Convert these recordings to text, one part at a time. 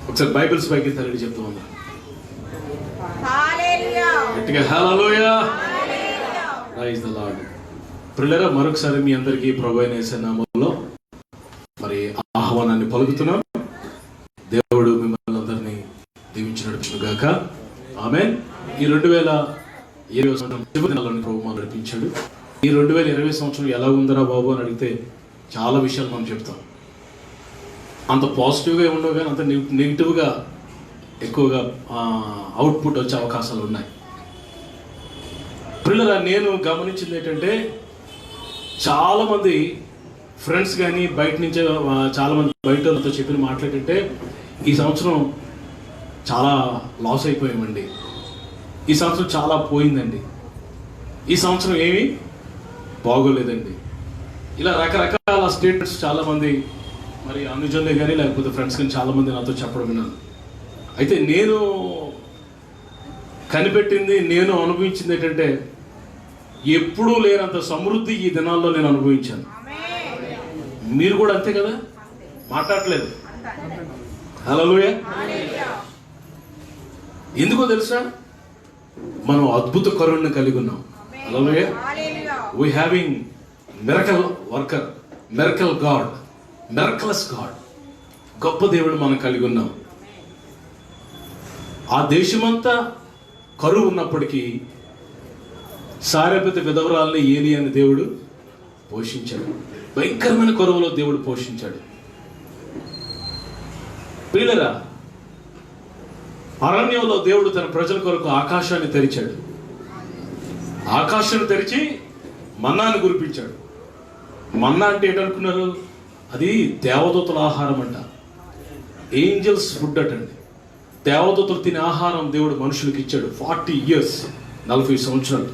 ఒకసారి బైబిల్స్ పైకి తల్లి చెప్తూ ఉన్నా గట్టిగా హల్లెలూయా, ప్రైజ్ ది లార్డ్. ప్రియులారా, మరొకసారి మీ అందరికీ ప్రభువైన యేసు నామములో మరి ఆహ్వానాన్ని పలుకుతున్నాం. దేవుడు మిమ్మల్ని అందరినీ దీవించి నడుపును గాక. ఆమేన్. ఈ 2020 సంవత్సరం చివరి నెలలోని ప్రభు మనం నడిపించాడు. ఈ 2020 సంవత్సరం ఎలా ఉందరా బాబు అని అడిగితే చాలా విషయాలు మనం చెప్తాం. అంత పాజిటివ్గా ఉండవు కానీ అంత నెగిటివ్గా ఎక్కువగా అవుట్పుట్ వచ్చే అవకాశాలు ఉన్నాయి. పిల్లల నేను గమనించింది ఏంటంటే, చాలామంది ఫ్రెండ్స్ కానీ బయట నుంచే చాలామంది బయట వాళ్ళతో చెప్పిన మాట్లాడుతుంటే, ఈ సంవత్సరం చాలా లాస్ అయిపోయామండి, ఈ సంవత్సరం చాలా పోయిందండి, ఈ సంవత్సరం ఏమీ బాగోలేదండి, ఇలా రకరకాల స్టేట్మెంట్స్ చాలామంది మరి అనుజనులే కానీ లేకపోతే ఫ్రెండ్స్ కానీ చాలామంది నాతో చెప్పడం విన్నాను. అయితే నేను కనిపెట్టింది, నేను అనుభవించింది ఏంటంటే, ఎప్పుడూ లేనంత సమృద్ధి ఈ దినాల్లో నేను అనుభవించాను. మీరు కూడా అంతే కదా, మాట్లాడలేదు. హల్లెలూయా. ఎందుకో తెలుసా, మనం అద్భుత కరుణను కలిగి ఉన్నాం. Hallelujah. We having miracle worker, miracle God, miraculous God, గొప్ప దేవుడు మనం కలిగి ఉన్నాం. ఆ దేశమంతా కరువు ఉన్నప్పటికీ సారెపతి విధవరాల్ని ఏలి అని దేవుడు పోషించాడు. భయంకరమైన కరువులో దేవుడు పోషించాడు. ప్రియులారా, అరణ్యంలో దేవుడు తన ప్రజల కొరకు ఆకాశాన్ని తెరిచాడు. ఆకాశాన్ని తెరిచి మన్నాను కురిపించాడు. మన్నా అంటే ఏంటనుకున్నారు? అది దేవదూతల ఆహారం అంట, ఏంజల్స్ ఫుడ్ అటండి. దేవదూతలు తినే ఆహారం దేవుడు మనుషులకు ఇచ్చాడు. 40 years, 40 సంవత్సరాలు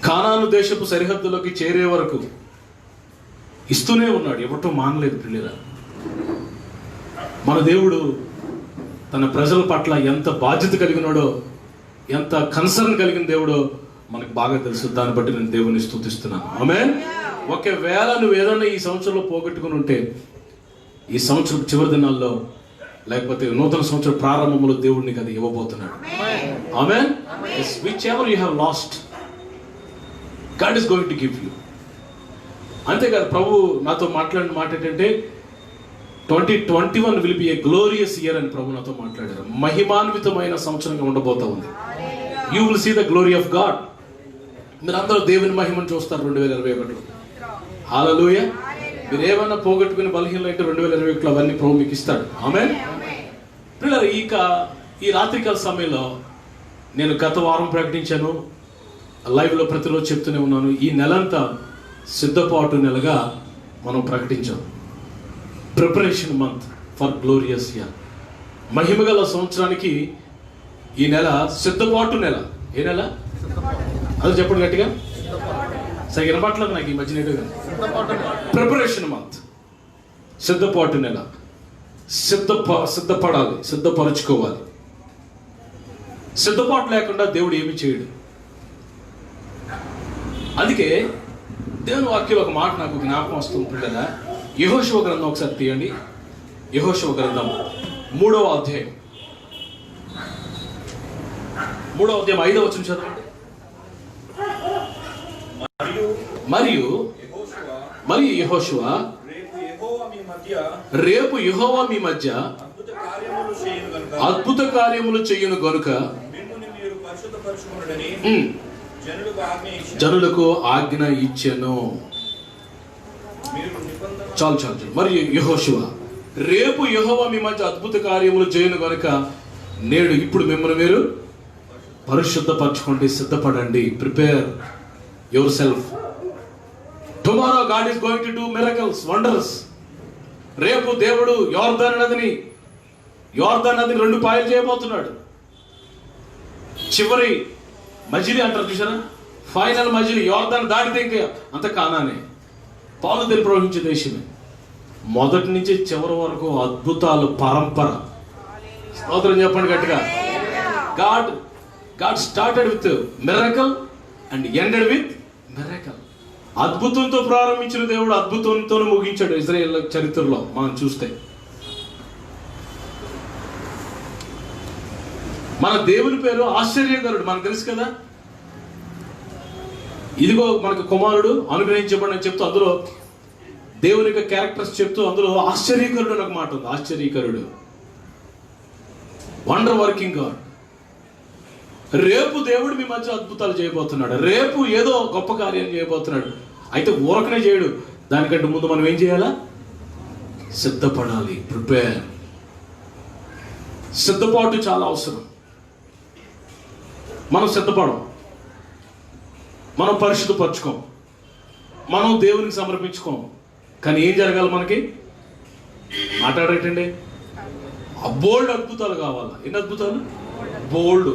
కానాను దేశపు సరిహద్దులోకి చేరే వరకు ఇస్తూనే ఉన్నాడు, ఇవ్వటం మానలేదు. పిల్లరా, మన దేవుడు తన ప్రజల పట్ల ఎంత బాధ్యత కలిగినాడో, ఎంత కన్సర్న్ కలిగిన దేవుడో మనకు బాగా తెలుసు. దాన్ని బట్టి నేను దేవుని స్తుతిస్తున్నాను. ఆమేన్. ఒకవేళ నువ్వు ఏదైనా ఈ సంవత్సరంలో పోగొట్టుకుని ఉంటే, ఈ సంవత్సరం చివరి దినాల్లో లేకపోతే నూతన సంవత్సర ప్రారంభంలో దేవుడు నీకు అది ఇవ్వబోతున్నాడు. Amen. Which ever you have lost, God is going to give you. అంతేకాదు, ప్రభు నాతో మాట్లాడిన మాట ఏంటంటే, 2021 will be a glorious year అని ప్రభు నాతో మాట్లాడారు. మహిమాన్వితమైన సంవత్సరంగా ఉండబోతా ఉంది. You will see the glory of God. మీరు అందరూ దేవుని మహిమను చూస్తారు 2021లో. హల్లెలూయా. మీరు ఏమన్నా పోగొట్టుకుని బలహీనలు అయితే 2021లో అవన్నీ ప్రభు మీకు ఇస్తాడు. ఆమేన్. పిల్లలు, ఈ రాత్రికాల సమయంలో నేను గత వారం ప్రకటించాను, లైవ్లో ప్రతిరోజు చెప్తూనే ఉన్నాను, ఈ నెలంతా సిద్ధపాటు నెలగా మనం ప్రకటించాం. Preparation month for glorious year. మహిమగల సంవత్సరానికి ఈ నెల సిద్ధపాటు నెల. ఏ నెల? అది చెప్పండి గట్టిగా. సరే వినపట్లేదు నాకు ఈ మధ్య నేటుగా. ప్రిపరేషన్ మంత్, సిద్ధపాటు నెల. సిద్ధపడాలి, సిద్ధపరచుకోవాలి. సిద్ధపాటు లేకుండా దేవుడు ఏమి చేయడు. అందుకే దేవుని వాక్యంలో ఒక మాట నాకు జ్ఞాపకం వస్తుంది పిల్లల. యెహోషువ గ్రంథం ఒకసారి తీయండి. యెహోషువ గ్రంథం 3వ అధ్యాయం 5వ వచనం చదవండి. మరియు యెహోషువ, రేపు యెహోవా మీ మధ్య అద్భుత కార్యములు చేయును గనుక జనులకు ఆజ్ఞ ఇచ్చెను. చాలు. మరియు యెహోషువ, రేపు యెహోవా మీ మధ్య అద్భుత కార్యములు చేయును గనుక నేడు ఇప్పుడు మిమ్మల్ని మీరు పరిశుద్ధపరచుకోండి, సిద్ధపడండి. Prepare yourself. Tomorrow God is going to do miracles, wonders. రేపు దేవుడు యోర్దాను నదిని 2 పాయలు చేయబోతున్నాడు. చివరి మజిలీ అంటారు చూసారా, ఫైనల్ మజిలీ. యోర్దాను దాటితే ఇంకా అంత కానానే, పాలు తెలి ప్రవహించే దేశమే. మొదటి నుంచి చివరి వరకు అద్భుతాలు పరంపర. స్తోత్రం చెప్పండి గట్టిగా. God started with miracle and ended with miracle. అద్భుతంతో ప్రారంభించిన దేవుడు అద్భుతంతో ముగించాడు ఇజ్రాయేల్ చరిత్రలో మనం చూస్తే. మన దేవుని పేరు ఆశ్చర్యకరుడు, మనకు తెలుసు కదా. ఇదిగో మనకు కుమారుడు అనుగ్రహించబడి చెప్తూ అందులో దేవుని యొక్క క్యారెక్టర్స్ చెప్తూ అందులో ఆశ్చర్యకరుడు అని ఒక మాట ఉంది. ఆశ్చర్యకరుడు, వండర్ వర్కింగ్ గాడ్. రేపు దేవుడు మీ మధ్య అద్భుతాలు చేయబోతున్నాడు. రేపు ఏదో గొప్ప కార్యం చేయబోతున్నాడు. అయితే ఊరకనే చేయడు. దానికంటే ముందు మనం ఏం చేయాలా? సిద్ధపడాలి. ప్రిపేర్. సిద్ధపాటు చాలా అవసరం. మనం సిద్ధపడం, మనం పరిశుద్ధపరచుకోం, మనం దేవునికి సమర్పించుకోం. కానీ ఏం జరగాలి? మనకి మాట్లాడేటండి బోల్డ్ అద్భుతాలు కావాలా. ఎన్ని అద్భుతాలు? బోల్డ్.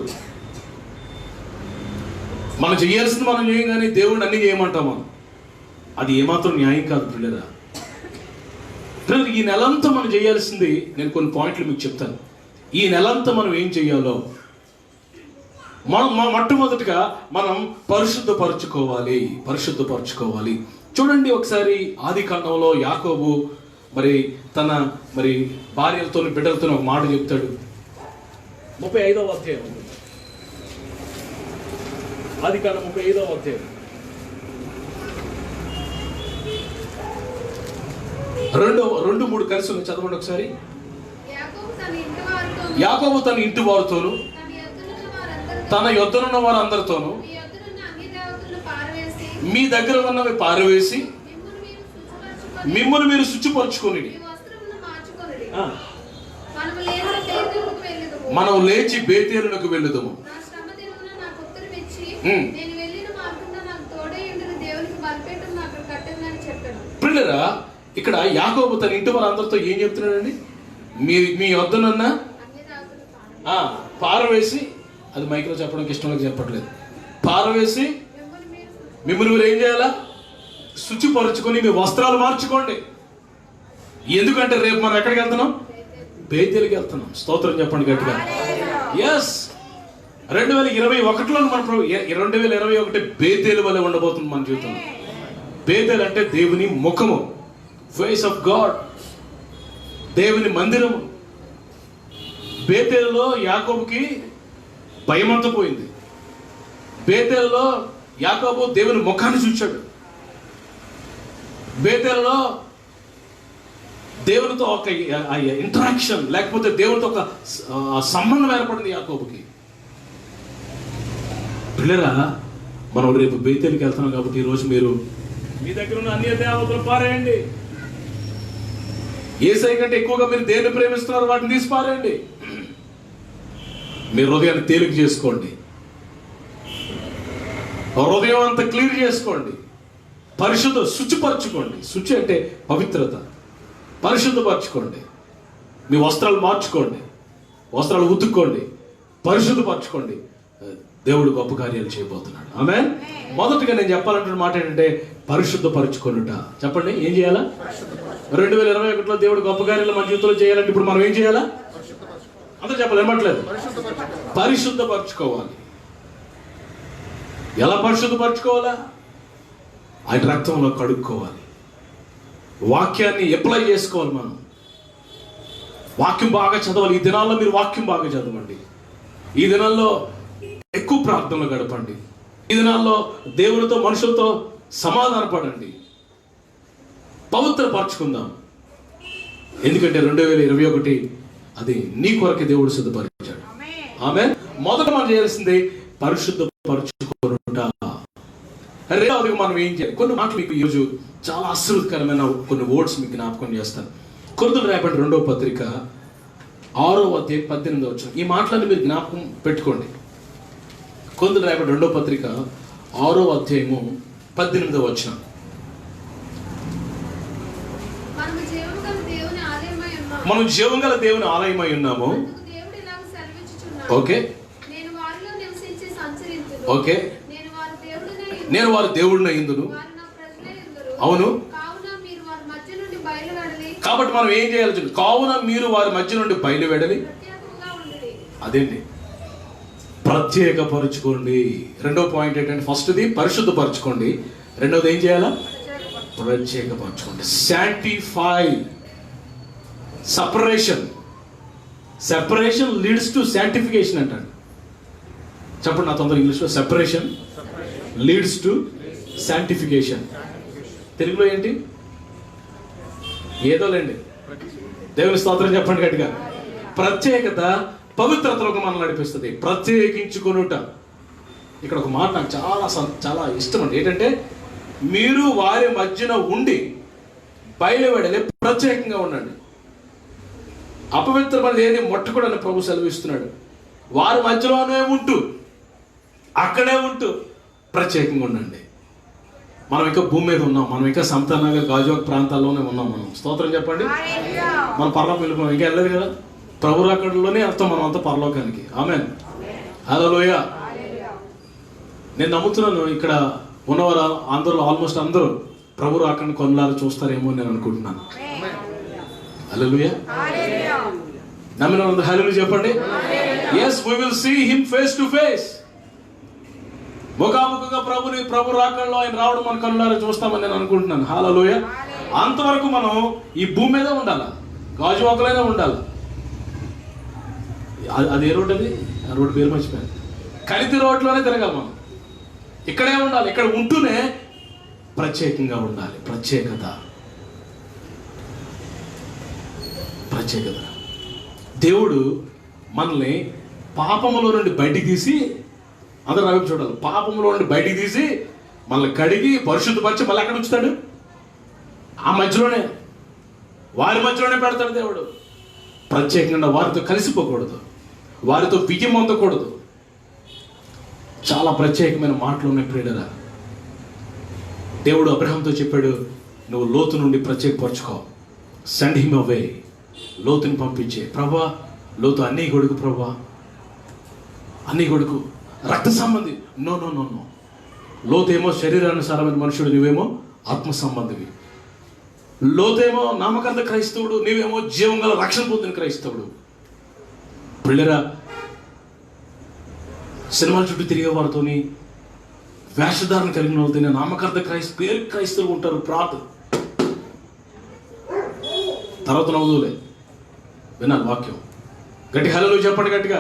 మనం చేయాల్సింది మనం చేయం, కానీ దేవుడిని అన్ని చేయమంటాం మనం. అది ఏమాత్రం న్యాయం కాదు పిల్లరా. ఈ నెలంతా మనం చేయాల్సింది, నేను కొన్ని పాయింట్లు మీకు చెప్తాను. ఈ నెలంతా మనం ఏం చేయాలో మనం మొట్టమొదటిగా మనం పరిశుద్ధపరచుకోవాలి. చూడండి ఒకసారి ఆది కాండంలో యాకోబు తన భార్యలతో బిడ్డలతో ఒక మాట చెప్తాడు. 35వ అధ్యాయం, ఆది కాండం 35వ అధ్యాయం 2-3 కలిసి ఉంది. చదవండి ఒకసారి. యాకోబు తన ఇంటి వారితోను తన యొద్దనున్న వారందరితోను మీ దగ్గర ఉన్నవి పారవేసి మిమ్మును మీరు శుచిపరచుకొని మనం లేచి బేతేలునకు వెళ్ళుదము. పిల్లరా, ఇక్కడ యాకోబు తన ఇంటి వారందరితో ఏం చెప్తున్నాడండి? మీ యొద్దనున్న పారవేసి, అది మైక్లో చెప్పడానికి ఇష్టం లేక చెప్పట్లేదు, పారవేసి మిమ్మల్ని మీరు ఏం చేయాలా? శుచిపరచుకొని మీ వస్త్రాలు మార్చుకోండి. ఎందుకంటే రేపు మనం ఎక్కడికి వెళ్తున్నాం? బేతేలుకి వెళ్తున్నాం. స్తోత్రం చెప్పండి గట్టిగా. ఎస్, 2021లో మన 2021 బేతేలు వల్ల ఉండబోతుంది మన జీవితంలో. బేతేలు అంటే దేవుని ముఖము, ఫేస్ ఆఫ్ గాడ్, దేవుని మందిరము. బేతేలులో యాకోబుకి భయమంతా పోయింది. బేతేలులో యాకోబు దేవుని ముఖాన్ని చూచాడు. బేతేలులో దేవునితో ఒక ఇంటరాక్షన్, లేకపోతే దేవునితో ఒక సంబంధం ఏర్పడింది యాకోబుకి. పిల్లరా, మనం రేపు బేతేలుకి వెళ్తున్నాం కాబట్టి ఈరోజు మీరు మీ దగ్గర ఉన్న అన్య దేవతలు పారేయండి. యేసయ్య కంటే ఎక్కువగా మీరు దేన్ని ప్రేమిస్తున్నారు వాటిని తీసి పారేయండి. మీ హృదయాన్ని తేలిక చేసుకోండి. హృదయం అంతా క్లియర్ చేసుకోండి. శుచిపరచుకోండి. శుచి అంటే పవిత్రత. పరిశుద్ధపరచుకోండి. మీ వస్త్రాలు మార్చుకోండి, వస్త్రాలు ఉతుక్కోండి, పరిశుద్ధపరచుకోండి. దేవుడు గొప్ప కార్యాలు చేయబోతున్నాడు. ఆమేన్. మొదటిగా నేను చెప్పాలంటున్న మాట ఏంటంటే పరిశుద్ధపరచుకోనుట. చెప్పండి, ఏం చేయాలా? 2021లో దేవుడు గొప్ప కార్యాలు మన జీవితంలో చేయాలంటే ఇప్పుడు మనం ఏం చేయాలా? అందరూ చెప్పాలి, ఏమంటలేదు? పరిశుద్ధపరచుకోవాలి. ఎలా పరిశుద్ధపరచుకోవాలా? ఆయన రక్తంలో కడుక్కోవాలి. వాక్యాన్ని అప్లై చేసుకోవాలి. మనం వాక్యం బాగా చదవాలి. ఈ దినాల్లో మీరు వాక్యం బాగా చదవండి. ఈ దినాల్లో ఎక్కువ ప్రార్థనలు గడపండి. ఈ దినాల్లో దేవునితో మనుషులతో సమాధాన పడండి. పవిత్రపరచుకుందాం. ఎందుకంటే 2021 అది నీ కొరకే దేవుడు సిద్ధపరిచాడు. ఆమేన్. మొదట మనం చేయాల్సింది పరిశుద్ధపరచుకోనుట. రెండవదిగా మనం ఏం చేయాలి? కొన్ని మాటలు మీకు ఈరోజు చాలా ఆశ్చర్యకరమైన కొన్ని వర్డ్స్ మీకు జ్ఞాపకం చేస్తాను. కొరింథీయులకు రాయబడిన 2వ పత్రిక 6వ అధ్యాయం 18వ వచనం. ఈ మాటలను మీరు జ్ఞాపకం పెట్టుకోండి. కొరింథీయులకు రాయబడిన 2వ పత్రిక 6వ అధ్యాయము 18వ వచనం. మనం జీవంగల దేవుని ఆలయమై ఉన్నాము. Okay, okay. నేను వారి దేవుడిని అయ్యిందును. అవును. కాబట్టి మనం ఏం చేయాలి? కావున మీరు వారి మధ్య నుండి బయలువెడలి అదేంటి ప్రత్యేకపరచుకోండి. రెండో పాయింట్ ఏంటంటే, ఫస్ట్ది పరిశుద్ధపరచుకోండి, రెండోది ఏం చేయాలా? ప్రత్యేకపరచుకోండి. Sanctify. Separation leads to sanctification అంటాడు. చెప్పండి నా తొందర ఇంగ్లీష్లో. Separation leads to sanctification. తెలుగులో ఏంటి? ఏదోలేండి, దేవుని స్తోత్రం చెప్పండి గట్టిగా. ప్రత్యేకత పవిత్రతలోకి మనం నడిపిస్తుంది. ప్రత్యేకించుకొనుట. ఇక్కడ ఒక మాట నాకు చాలా ఇష్టం అండి. ఏంటంటే, మీరు వారి మధ్యన ఉండి బయలువెడలే ప్రత్యేకంగా ఉండండి. అపవిత్రమైనది ఏది ముట్టకూడదని ప్రభు సెలవిస్తున్నాడు. వారి మధ్యలోనే ఉంటూ, అక్కడే ఉంటూ ప్రత్యేకంగా ఉండండి. మనం ఇంకా భూమి మీద ఉన్నాం, మనం ఇంకా సంతానగర్ గాజువాక ప్రాంతాల్లోనే ఉన్నాం. మనం స్తోత్రం చెప్పండి. మనం పరలోకం వెళ్ళిపోయాం, ఇంకా వెళ్ళలేదు కదా. ప్రభు రాకడలోనే వెళ్తాం మనం అంతా పరలోకానికి. ఆమేన్, హల్లెలూయా. నేను నమ్ముతున్నాను ఇక్కడ ఉన్నవారు అందరూ, ఆల్మోస్ట్ అందరూ ప్రభు రాకడని కొన్నాళ్ళు చూస్తారేమో నేను అనుకుంటున్నాను. హల్లెలూయా. నమ్మిన వాళ్ళందరూ హల్లెలూయా చెప్పండి. yes, we will see him face to face. ముఖాముఖంగా ప్రభు రాకడలో ఆయన రావడం మన కళ్ళారా చూస్తామని నేను అనుకుంటున్నాను. హల్లెలూయా. అంతవరకు మనం ఈ భూమి మీద ఉండాలి, గాజువాకలోనే ఉండాలి. అది ఏ రోడ్డు? అది ఆ రోడ్డు పేరు మర్చిపోయాను. కలితి రోడ్లోనే తిరగాలి మనం. ఇక్కడే ఉండాలి. ఇక్కడ ఉంటూనే ప్రత్యేకంగా ఉండాలి. ప్రత్యేకత. దేవుడు మనల్ని పాపములో నుండి బయటికి తీసి, అందరూ వైపు చూడాలి, పాపములో నుండి బయటికి తీసి మనల్ని కడిగి పరిశుద్ధపరిచి మళ్ళీ ఎక్కడ ఉంచుతాడు? ఆ మధ్యలోనే, వారి మధ్యలోనే పెడతాడు దేవుడు. ప్రత్యేకంగా వారితో కలిసిపోకూడదు, వారితో బియ్యం అందకూడదు. చాలా ప్రత్యేకమైన మాటలు ఉన్నాయి ప్రియులారా. దేవుడు అబ్రహాంతో చెప్పాడు, నువ్వు లోతు నుండి ప్రత్యేకపరచుకో. Send him away. లోతుని పంపించే. ప్రభా, లోతు అన్నీ కొడుకు, ప్రభా అన్నీ కొడుకు, రక్త సంబంధి. No no no no. లోతేమో శరీరానుసారమైన మనుషుడు, నువ్వేమో ఆత్మ సంబంధివి. లోతేమో నామకార్థ క్రైస్తవుడు, నీవేమో జీవం గల రక్షణ పొందిన క్రైస్తవుడు. పిల్లరా, సినిమాల చుట్టూ తిరిగే వారితోని, వేషధారణ కలిగిన వాళ్ళతో నామకార్థ పేరు క్రైస్తవులు ఉంటారు. తర్వాత నవ్వులే వినాలి వాక్యం. గట్టి హల్లెలూయా చెప్పండి గట్టిగా.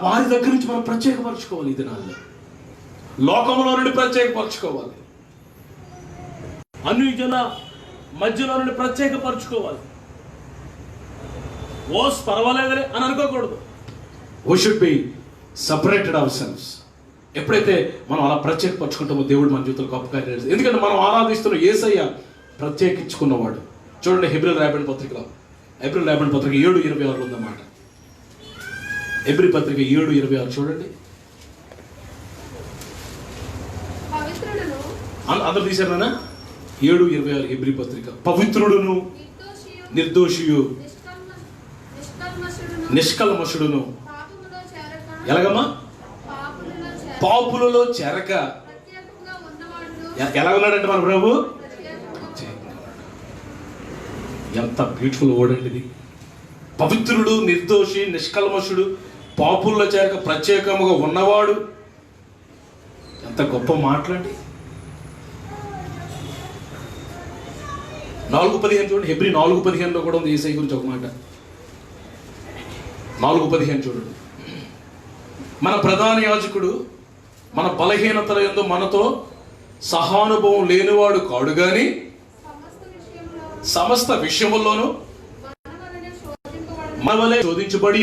వారి దగ్గర నుంచి మనం ప్రత్యేకపరచుకోవాలి. ఈ దినాల్లో లోకంలో నుండి ప్రత్యేకపరచుకోవాలి, అన్ని జన మధ్యలో నుండి ప్రత్యేకపరచుకోవాలి. ఓస్ పర్వాలేదులే అని అనుకోకూడదు. We should be separated ourselves. ఎప్పుడైతే మనం అలా ప్రత్యేకపరచుకుంటామో దేవుడు మన జీవితంలో గొప్ప కార్యాలు చేస్తాడు. ఎందుకంటే మనం ఆరాధిస్తున్న యేసయ్య ప్రత్యేకించుకున్నవాడు. చూడండి, హెబ్రీ రాయబడిన పత్రికలో, ఏప్రిల్ రాయబడిన పత్రిక 7:26 ఉందన్నమాట. హెబ్రీ పత్రిక 7:26 చూడండి. అందరు తీశారు నాన్న. 7:26 హెబ్రీ పత్రిక. పవిత్రుడును, నిర్దోషియు, నిష్కల్మషుడును. ఎలాగమ్మా? పాపులలో చేరక. ఎలా ఉన్నాడంటే మన ప్రభు? ఎంత బ్యూటిఫుల్ వర్డ్ అండి ఇది. పవిత్రుడు, నిర్దోషి, నిష్కల్మషుడు, పాపుల్లో చేరక ప్రత్యేకముగా ఉన్నవాడు. ఎంత గొప్ప మాటలండి. 4:15 చూడండి. హెబ్రీ 4:15 కూడా ఉంది యేసయ్య గురించి ఒక మాట. 4:15 చూడండి. మన ప్రధాన యాజకుడు మన బలహీనతల యందు మనతో సహానుభవం లేనివాడు కాడు గాని సమస్త విషయముల్లోనూ మన వలె శోధించబడి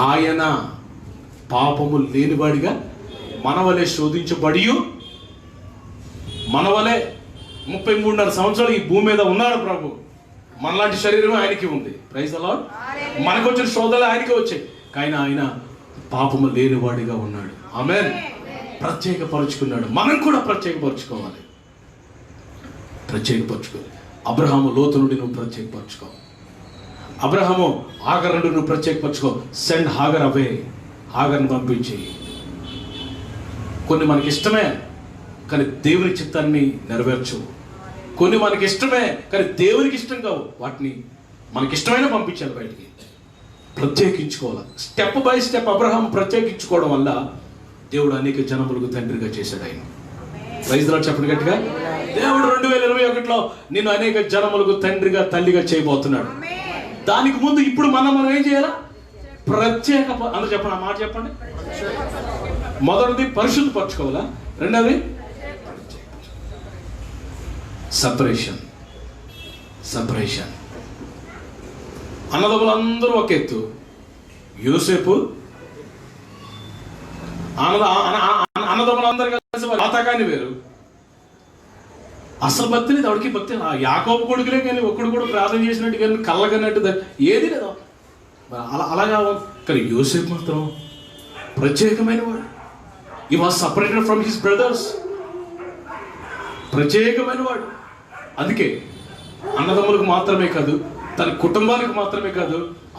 ఆయన పాపము లేనివాడిగా మన వలె శోధించబడి, మన వలె 33.5 సంవత్సరాలు ఈ భూమి మీద ఉన్నాడు ప్రభు. మనలాంటి శరీరం ఆయనకి ఉంది. Praise the lord. మనకు వచ్చిన శోధనలు ఆయనకి వచ్చాయి, కానీ ఆయన పాపము లేనివాడిగా ఉన్నాడు. ఆమేన్. ప్రత్యేకపరుచుకున్నాడు. మనం కూడా ప్రత్యేకపరచుకోవాలి. అబ్రహాము లోతు నుండి నువ్వు ప్రత్యేకపరచుకో. అబ్రహాము హాగర్ నుండి నువ్వు ప్రత్యేకపరచుకో. సెండ్ హాగర్ అవే. హాగర్ని పంపించి కొన్ని మనకి ఇష్టమే కానీ దేవుని చిత్తాన్ని నెరవేర్చవు. కొన్ని మనకి ఇష్టమే కానీ దేవునికి ఇష్టం కావు, వాటిని మనకిష్టమైన పంపించాలి బయటికి. ప్రత్యేకించుకోవాలి. స్టెప్ బై స్టెప్ అబ్రహాం ప్రత్యేకించుకోవడం వల్ల దేవుడు అనేక జనములకు తండ్రిగా చేశాడు. ఆయన ప్రైజ్ ది లార్డ్ చెప్పండి గట్టిగా. దేవుడు 2021లో నిన్ను అనేక జనములకు తండ్రిగా తల్లిగా చేయబోతున్నాడు. దానికి ముందు ఇప్పుడు మనం ఏం చేయాలా? ప్రత్యేక. అందరూ చెప్పండి, ఆ మాట చెప్పండి. మొదటిది పరిశుద్ధపరచుకోవాలా, రెండవది సపరేషన్. అన్నదమ్ములందరూ ఒక ఎత్తు, యోసేపు అన్నదమ్ములందరూ కలిసి ఆతకాన్ని వేరు. అసలు భక్తి లేదు ఆవిడకి. భక్తి యాకోబు కొడుకులే కానీ ఒక్కడు కూడా ప్రార్థన చేసినట్టు కానీ కళ్ళగన్నట్టు ఏది లేదు అలాగా. కానీ యోసేపు మాత్రం ప్రత్యేకమైన వాడు. He was separated from his brothers. ప్రత్యేకమైన వాడు. అందుకే అన్నదమ్ములకు మాత్రమే కాదు, తన కుటుంబానికి మాత్రమే కాదు,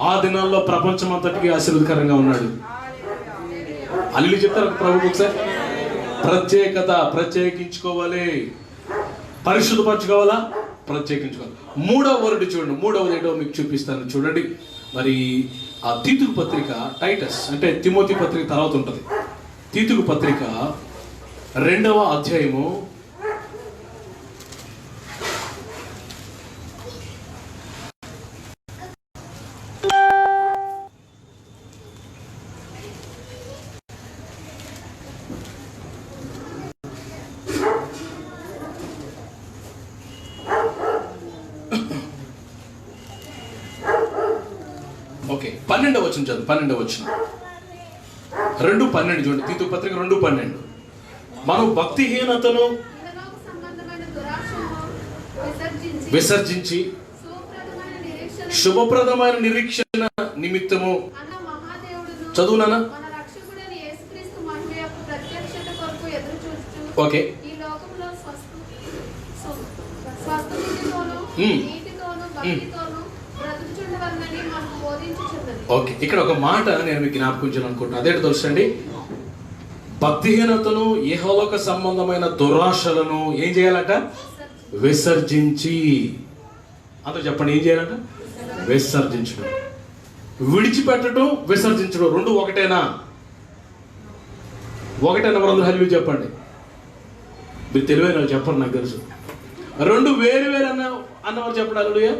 ఆ దినాల్లో ప్రపంచం అంతటికి ఆశీర్వాదకరంగా ఉన్నాడు. అల్లు చెప్తారు ప్రభుకు ఒకసారి. ప్రత్యేకత, ప్రత్యేకించుకోవాలి. పరిశుద్ధపరచుకోవాలా, ప్రత్యేకించుకోవాలి. మూడవ వర్డ్ చూడండి. మూడవది ఏంటో మీకు చూపిస్తాను చూడండి. మరి ఆ తీతుకు పత్రిక, టైటస్ అంటే తిమోతి పత్రిక తర్వాత ఉంటుంది. తీతుకు పత్రిక 2వ అధ్యాయము 12వ వచనం చదువు. 12వ వచనం 2:12 చూడండి. తీతు పత్రిక 2:12. మనం భక్తిహీనతను విసర్జించి శుభప్రదమైన నిరీక్షణ నిమిత్తము చదువునా. Okay, okay. ఇక్కడ ఒక మాట నేను మీకు జ్ఞాపకం చేయాలనుకుంటున్నాను. అదేంటి తెలుసండి? భక్తిహీనతను, ఇహలోక సంబంధమైన దురాశలను ఏం చేయాలట? విసర్జించి. అంత చెప్పండి, ఏం చేయాలట? విసర్జించడం. విడిచిపెట్టడం, విసర్జించడం రెండు ఒకటేనా? ఒకటేనా? ఎవరందరూ హల్లెలూయా చెప్పండి. మీరు తెలివైన వాళ్ళు చెప్పండి, నాకు తెలుసు. రెండు వేరు వేరు అన్నవారు చెప్పండి హల్లెలూయా.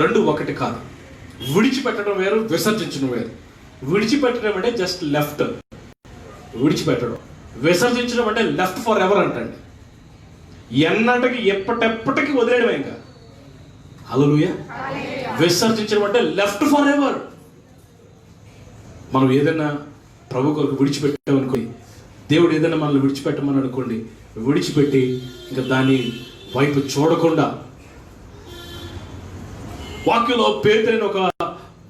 రెండు ఒకటి కాదు. విడిచిపెట్టడం వేరు, విసర్జించడం వేరు. విడిచిపెట్టడం అంటే జస్ట్ లెఫ్ట్, విడిచిపెట్టడం. విసర్జించడం అంటే లెఫ్ట్ ఫర్ ఎవర్ అంటండి. ఎన్నటికి ఎప్పటెప్పటికి వదిలేయడం. ఇంకా హల్లెలూయా. విసర్జించడం అంటే లెఫ్ట్ ఫర్ ఎవర్. మనం ఏదైనా ప్రభు కొరకు విడిచిపెట్టామనుకోండి, దేవుడు ఏదైనా మనల్ని విడిచిపెట్టమని అనుకోండి, విడిచిపెట్టి ఇంకా దాని వైపు చూడకుండా. వాక్యంలో పేతురు ఒక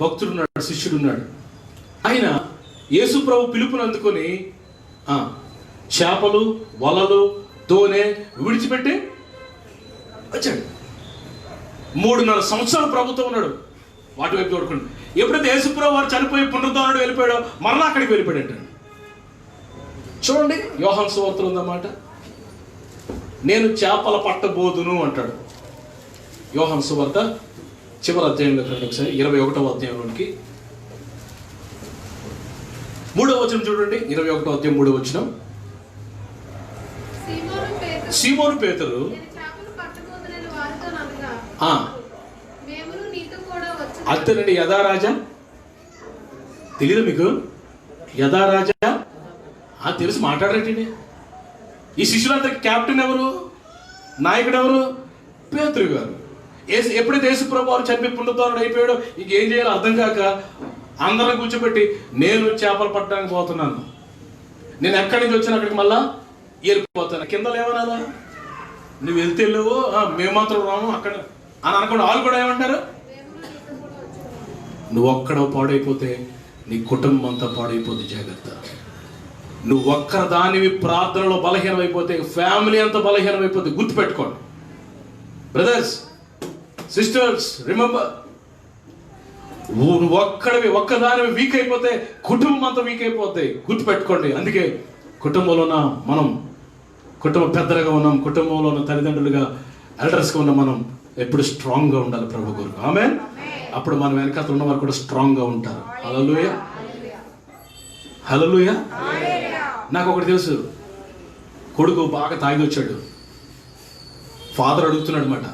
భక్తుడు ఉన్నాడు, శిష్యుడు ఉన్నాడు. ఆయన యేసు ప్రభు పిలుపుని అందుకొని చేపలు, వలలు, దోనె విడిచిపెట్టి వచ్చాడు. 3.5 సంవత్సరాలు ప్రభుత్వం ఉన్నాడు. వాటి వైపు చూడకుండా. ఎప్పుడైతే యేసు ప్రభు వారు చనిపోయి పునరుద్ధరణుడు వెళ్ళిపోయాడో మరలా అక్కడికి వెళ్ళిపోయాడు. చూడండి, యోహాను సువార్తలో ఉందన్నమాట. నేను చేపల పట్టబోదును అంటాడు. యోహాను సువార్త చివరి అధ్యాయంలో కంటే ఒకసారి 21వ అధ్యాయంలోనికి 3వ వచనం చూడండి. 21వ అధ్యాయం 3వ వచనం. సీమోను పేతురు అంతేనండి. యథారాజా తెలియదు మీకు? యథారాజా తెలుసు, మాట్లాడరేటండి. ఈ శిష్యులందరికి క్యాప్టెన్ ఎవరు, నాయకుడు ఎవరు? పేతురు గారు. ఎప్పుడైతే యేసు ప్రభు వారు చనిపోయి పునరుద్ధరణుడు అయిపోయాడో ఇంకేం చేయాలో అర్థం కాక అందరం కూర్చోబెట్టి, నేను చేపలు పట్టడానికి పోతున్నాను, నేను ఎక్కడి నుంచి వచ్చిన అక్కడికి మళ్ళా వెళ్ళిపోతాను. కింద లేవనాలా? నువ్వు వెళ్తే వెళ్ళవు, మేము మాత్రం రాము అక్కడ అని అనుకోండి. వాళ్ళు కూడా ఏమంటారు? నువ్వు ఒక్కడ పాడైపోతే నీ కుటుంబం అంతా పాడైపోతుంది, జాగ్రత్త. నువ్వు ఒక్క దానివి ప్రార్థనలో బలహీనమైపోతే ఫ్యామిలీ అంతా బలహీనమైపోతే గుర్తుపెట్టుకోండి. బ్రదర్స్, సిస్టర్స్, రిమెంబర్, నువ్వు ఒక్కదాని వీక్ అయిపోతే కుటుంబం అంతా వీక్ అయిపోతాయి. గుర్తుపెట్టుకోండి. అందుకే కుటుంబంలో ఉన్న మనం, కుటుంబ పెద్దలుగా ఉన్నాం, కుటుంబంలో ఉన్న తల్లిదండ్రులుగా ఎల్డర్స్గా ఉన్న మనం ఎప్పుడు స్ట్రాంగ్గా ఉండాలి ప్రభు కొరకు. ఆమేన్. అప్పుడు మనం వెనకాల ఉన్న వారు కూడా స్ట్రాంగ్గా ఉంటారు. హల్లెలూయా, హల్లెలూయా. నాకు ఒకటి తెలుసు, కొడుకు బాగా తాగి వచ్చాడు. ఫాదర్ అడుగుతున్నాడు అనమాట.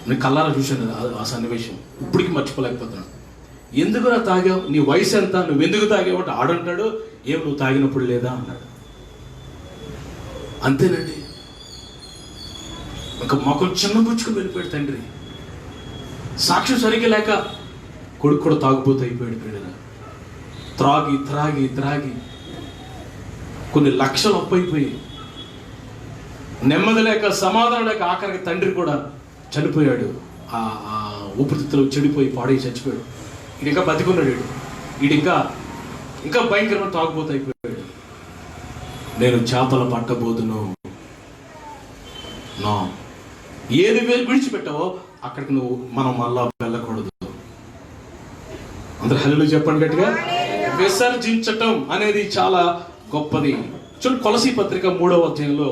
నేను కళ్ళారా చూశాను ఆ సన్నివేశం, ఇప్పటికీ మర్చిపోలేకపోతున్నాను. ఎందుకురా తాగావు, నీ వయసు ఎంత, నువ్వు ఎందుకు తాగావు అంటే ఆడంటాడు, ఏం నువ్వు తాగినప్పుడు లేదా అన్నాడు. అంతేనండి. ఇంకా మొక్కలు చిన్న పుచ్చుకుని వెళ్ళిపోయాడు తండ్రి. సాక్ష్యం సరిగ్గా లేక కొడుకు కూడా తాగుపోతూ అయిపోయాడు. పిల్లలు త్రాగి త్రాగి త్రాగి కొన్ని లక్షలు అప్పైపోయి నెమ్మది లేక సమాధానం లేక ఆఖరికి తండ్రి కూడా చనిపోయాడు. ఆ ఊపిరితిత్తులు చెడిపోయి పాడై చచ్చిపోయాడు. ఇది ఇంకా బతికున్నాడు. వీడు ఇంకా భయంకరమైన తాగుబోతు అయిపోయాడు. నేను చేపల పట్టబోదును. నా ఏది విడిచిపెట్టావో అక్కడికి మనం మళ్ళా వెళ్ళకూడదు. అందరూ హల్లెలూయా చెప్పండి గట్టిగా. విసర్జించటం అనేది చాలా గొప్పది. చూడండి, కొలసీ పత్రిక 3వ అధ్యాయంలో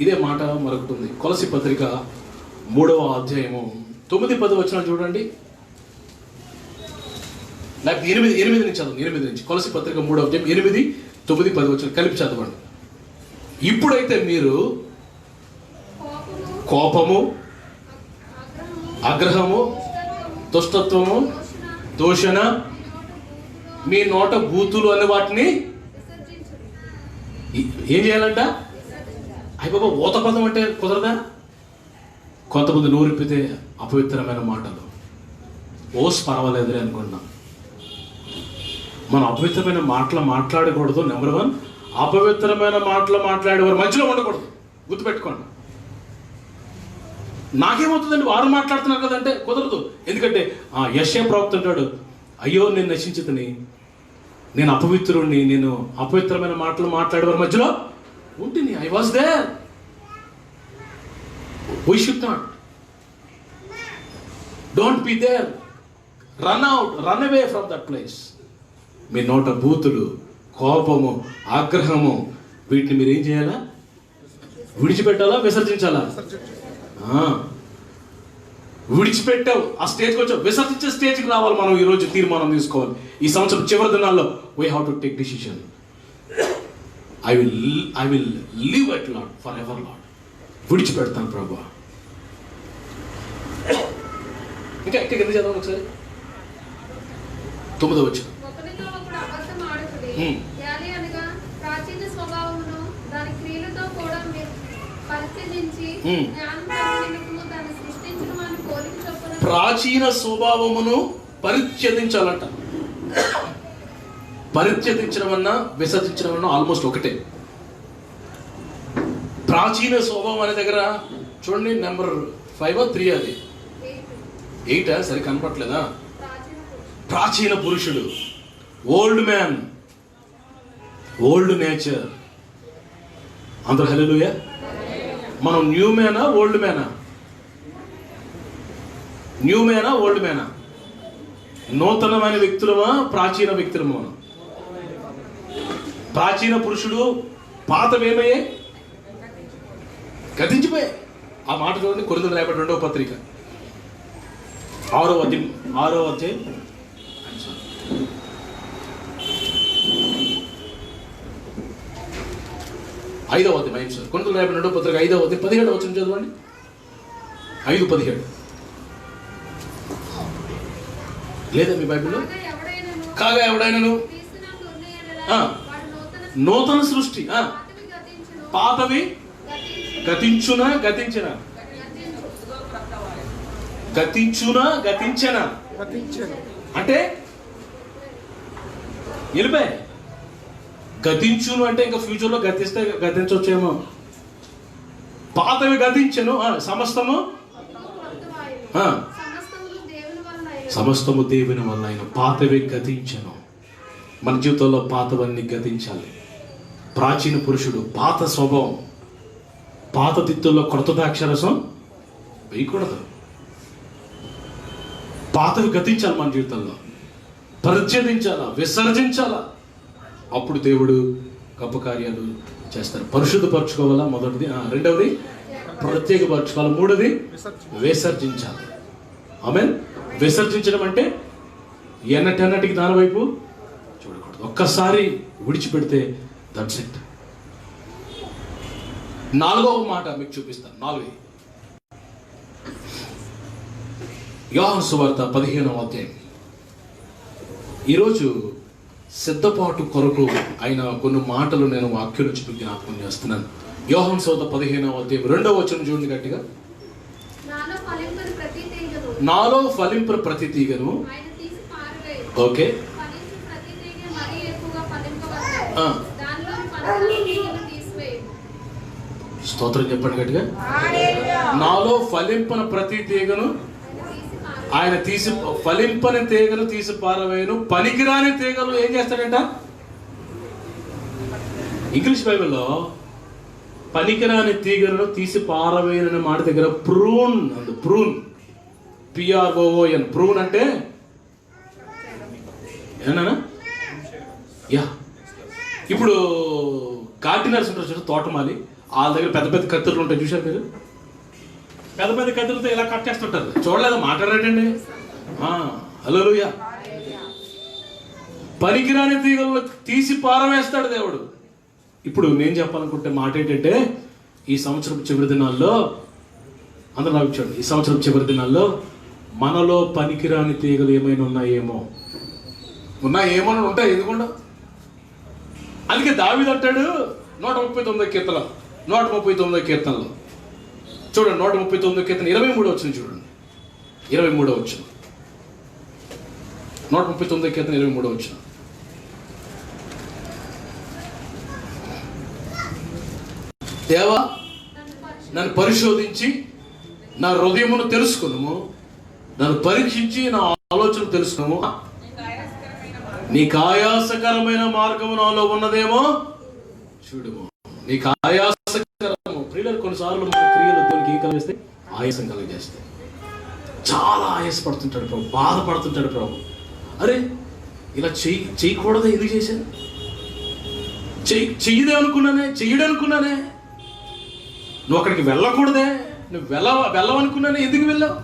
ఇదే మాట మరొకటి ఉంది. కొలసీ పత్రిక 3వ అధ్యాయము 9-10 వచనాలు చూడండి. నాకు 8 నుంచి చదవండి. 8 నుంచి కొలసీ పత్రిక 3వ అధ్యాయం 8, 9, 10 వచనాలు కలిపి చదవండి. ఇప్పుడైతే మీరు కోపము, ఆగ్రహము, దుష్టత్వము, దూషణ, మీ నోట బూతులు అనే వాటిని ఏం చేయాలంట? అయ్య బాబా, ఊత పదం అంటే కుదరదా? కొంతమంది నోరిప్పితే అపవిత్రమైన మాటలు, పర్వాలేదులే అనుకున్నాం. మనం అపవిత్రమైన మాటలు మాట్లాడకూడదు. నెంబర్ 1, అపవిత్రమైన మాటలు మాట్లాడేవారు మధ్యలో ఉండకూడదు. గుర్తుపెట్టుకోండి. నాకేమవుతుందండి, వారు మాట్లాడుతున్నారు కదంటే కుదరదు. ఎందుకంటే యెషయా ప్రవక్త అంటాడు, అయ్యో నేను నశించితిని, నేను అపవిత్రుడిని, నేను అపవిత్రమైన మాటలు మాట్లాడేవారి మధ్యలో ఉంటుంది. I was there. We should not, don't be there. Run out, run away from that place. మీ నోట బూతులు, కోపము, ఆగ్రహము, వీటిని మీరు ఏం చేయాలా? విడిచిపెట్టాలా, విసర్జించాలా? విడిచిపెట్టావు, ఆ స్టేజ్కి వచ్చావు, విసర్జించే స్టేజ్కి రావాలి. మనం ఈరోజు తీర్మానం తీసుకోవాలి. ఈ సంవత్సరం చివరి దినాల్లో we have to take decision. I will leave at Lord forever Lord. విడిచిపెడతాను ప్రభు. ఇంకా ఎందుకు చదవాలి ఒకసారి? 9వ వచనం. ప్రాచీన స్వభావమును పరిత్యజించాలంట. పరిత్యజించడం అన్నా విసర్జించడం అన్నా ఆల్మోస్ట్ ఒకటే. ప్రాచీన స్వభావం అనే దగ్గర చూడండి, నెంబర్ 5 3 అది 8 సరి కనపట్లేదా? ప్రాచీన పురుషుడు, ఓల్డ్ మ్యాన్, ఓల్డ్ నేచర్. అందరూ హల్లెలూయా. మనం న్యూ మ్యానా, ఓల్డ్ మ్యానా? న్యూ మ్యానా, ఓల్డ్ మ్యానా? నూతనమైన వ్యక్తులమా, ప్రాచీన వ్యక్తులమా? ప్రాచీన పురుషుడు, పాతవేమయ్యే? గతించిపోయాయి. ఆ మాట చూడండి, కొరింథీయులకు రాయబడిన 2వ పత్రిక 6వ అధ్యాయం 5వ అధ్యాయం కొరింథీయులకు రాయబడిన 2వ పత్రిక 5వ అధ్యాయం 17వ వచనం చదవండి. 5:17 లేదా మీ బైబిల్లో? కాగా ఎవడైనాను నూతన సృష్టి, పాతవి గతించునా గతించనా? గతించునా గతించనా అంటే వెళ్ళిపోయి. గతించును అంటే ఇంకా ఫ్యూచర్లో గతిస్తే గతించవచ్చేమో. పాతవి గతించను, సమస్తము దేవుని వల్ల ఆయన. పాతవి గతించను. మన జీవితంలో పాతవన్నీ గతించాలి. ప్రాచీన పురుషుడు, పాత స్వభావం, పాత తిత్తుల్లో క్రొత్త ద్రాక్షరసం వేయకూడదు. పాతవి గతించాలి మన జీవితంలో, పరిచ్ఛేదించాలా, విసర్జించాలా. అప్పుడు దేవుడు గొప్ప కార్యాలు చేస్తారు. పరిశుద్ధపరచుకోవాలా మొదటిది, రెండవది ప్రత్యేకపరచుకోవాలి, మూడవది విసర్జించాలి. ఆమేన్. విసర్జించడం అంటే ఎన్నటెన్నటికి దాని వైపు చూడకూడదు. ఒక్కసారి విడిచిపెడితే దట్స్ ఇట్. నాలుగవ మాట మీకు చూపిస్తాను. నాలుగు యోహాను సువార్త 15వ అధ్యాయం. ఈరోజు సిద్ధపాటు కొరకు అయిన కొన్ని మాటలు నేను వాక్యం నుంచి జ్ఞాపకం చేస్తున్నాను. యోహాను సువార్త 15వ అధ్యాయం 2వ వచనం చూడండి గట్టిగా. నాలో ఫలింపు ప్రతి తీగను ఓకే స్తోత్రం చెప్పండి గట్టిగా. నాలో ఫలింపన ప్రతి తీగను ఆయన తీసి, ఫలింపని తీగను తీసి పారవేయను, పనికిరాని తీగలు ఏం చేస్తాడంట? ఇంగ్లీష్ బైబిల్లో పనికిరాని తీగలను తీసి పారవేయననే మాట దగ్గర ప్రూన్ అందు, ప్రూన్, PROON, ప్రూన్ అంటే ఏనా? యా. ఇప్పుడు గార్డెనర్స్ ఉంటారు చూసారు, తోటమాలి, వాళ్ళ దగ్గర పెద్ద పెద్ద కత్తులు ఉంటాయి చూసారు మీరు? పెద్ద పెద్ద కత్తులతో ఇలా కట్ చేస్తుంటారు, చూడలేదా? మాట్లాడేటండి. హల్లెలూయా. పనికిరాని తీగలను తీసి పారవేస్తాడు దేవుడు. ఇప్పుడు నేను చెప్పాలనుకుంటే మాట ఏంటంటే, ఈ సంవత్సరం చివరి దినాల్లో, అందరూ నాకు చూడండి, ఈ సంవత్సరం చివరి దినాల్లో మనలో పనికిరాని తీగలు ఏమైనా ఉన్నాయేమో ఉంటాయి, ఎందుకుండా. అందుకే దావీదు అంటాడు 139వ కీర్తనలో, 139వ కీర్తనలో చూడండి, 139వ కీర్తన 23వ వచనం చూడండి, 23వ వచనం, 139వ కీర్తన 23వ వచనం. దేవా, నన్ను పరిశోధించి నా హృదయమును తెలుసుకును, నన్ను పరీక్షించి నా ఆలోచన తెలుసుకును, నీకు ఆయాసకరమైన మార్గము నాలో ఉన్నదేమో చూడుము. నీకు ఆయాసకరము. ప్రియులు, కొన్నిసార్లు మన క్రియలు దేవునికి ఏం కలిగిస్తే? ఆయాసం కలిగజేస్తాయి. చాలా ఆయాసపడుతుంటాడు ప్రభు, బాధపడుతుంటాడు ప్రభు. అరే ఇలా చేయకూడదు, ఎందుకు చేశాను? చెయ్యదే అనుకున్నానే, చెయ్యడనుకున్నానే, నువ్వు అక్కడికి వెళ్ళకూడదే, నువ్వు వెళ్ళవనుకున్నానే, ఎందుకు వెళ్ళావు?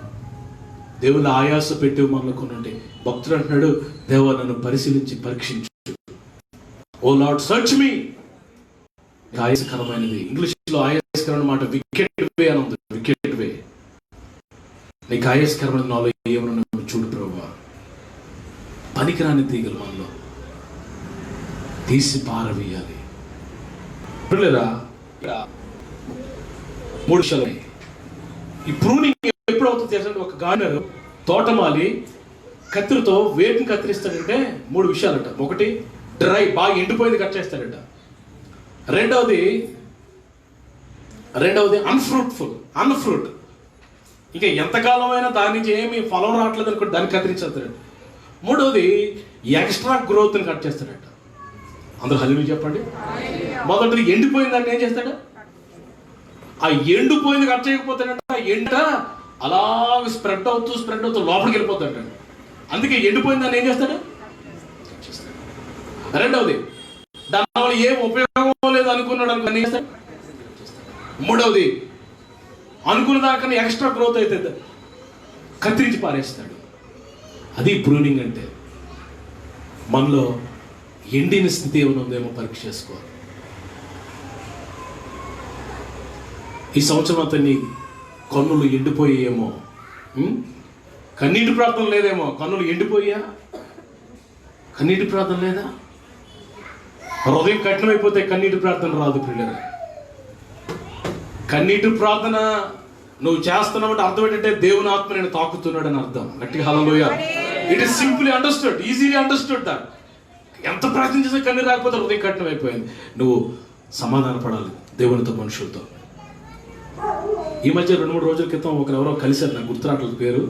దేవుళ్ళు ఆయాస పెట్టి మనలో కొనండి. భక్తుడు అంటున్నాడు, దేవా నన్ను పరిశీలించి పరీక్షించు. ఓ లార్డ్ సర్చ్ మీ. ఆయాసకరమైనది, ఇంగ్లీష్లో ఆయాసకరమైన మాట వికెట్ వే అని ఉంది. వికెట్ వే. నీకు ఆయాసకరమైన నాలో ఏమన్నా చూడు ప్రభువా. పనికిరాని తీగలు మనలో తీసి పారవేయాలి. లేదా 3 విషయాలు. ఈ ప్రూనింగ్ ఎప్పుడు అవుతుంది తెలుసండి? ఒక గార్డెనర్, తోటమాలి కత్తిరితో వేటిని కత్తిరిస్తాడంటే 3 విషయాలట. ఒకటి, డ్రై, బాగా ఎండిపోయింది కట్ చేస్తాడట. రెండవది అన్ఫ్రూట్, ఇంకా ఎంతకాలం అయినా దాని నుంచి ఏమి ఫలం రావట్లేదు అనుకుంటే దాన్ని కత్తిరించేస్తాడు. మూడవది ఎక్స్ట్రా గ్రోత్ని కట్ చేస్తాడట. అందరూ హల్లెలూయా చెప్పండి. మొదటిది ఎండిపోయిందంటే ఏం చేస్తాడు? ఆ ఎండిపోయింది కట్ చేయకపోతాడంట. ఆ ఎండ అలా స్ప్రెడ్ అవుతూ లోపలికి వెళ్ళిపోతాడు. అందుకే ఎండిపోయిందని ఏం చేస్తాడు? రెండవది, దానివల్ల ఏం ఉపయోగం లేదు అనుకున్నాడు అనుకుని ఏం చేస్తాడు? మూడవది, అనుకున్న దానికన్నా ఎక్స్ట్రా గ్రోత్ అవుతుంది, కత్తిరించి పారేస్తాడు. అది ప్రూనింగ్ అంటే. మనలో ఎండిన స్థితి ఏమైనా ఉందేమో పరీక్ష చేసుకోవాలి. ఈ సంవత్సరం అంతా నీ కన్నులు ఎండిపోయేమో, కన్నీటి ప్రార్థన లేదేమో. కన్నులు ఎండిపోయా? కన్నీటి ప్రార్థన లేదా? హృదయం కఠినమైపోతే కన్నీటి ప్రార్థన రాదు ప్రియులారా. కన్నీటి ప్రార్థన నువ్వు చేస్తున్నావు అంటే అర్థం ఏంటంటే దేవుని ఆత్మ నేను తాకుతున్నాడు అని అర్థం. గట్టిగా hallelujah. It is simply understood, easily understood that. ఎంత ప్రార్థించేసా కన్నీరు రాకపోతే హృదయం కఠినమైపోయింది. నువ్వు సమాధాన పడాలి దేవునితో, మనుషులతో. ఈ మధ్య 2-3 రోజుల క్రితం ఎవరో కలిశారు, నాకు గుర్తురాట్లేదు పేరు.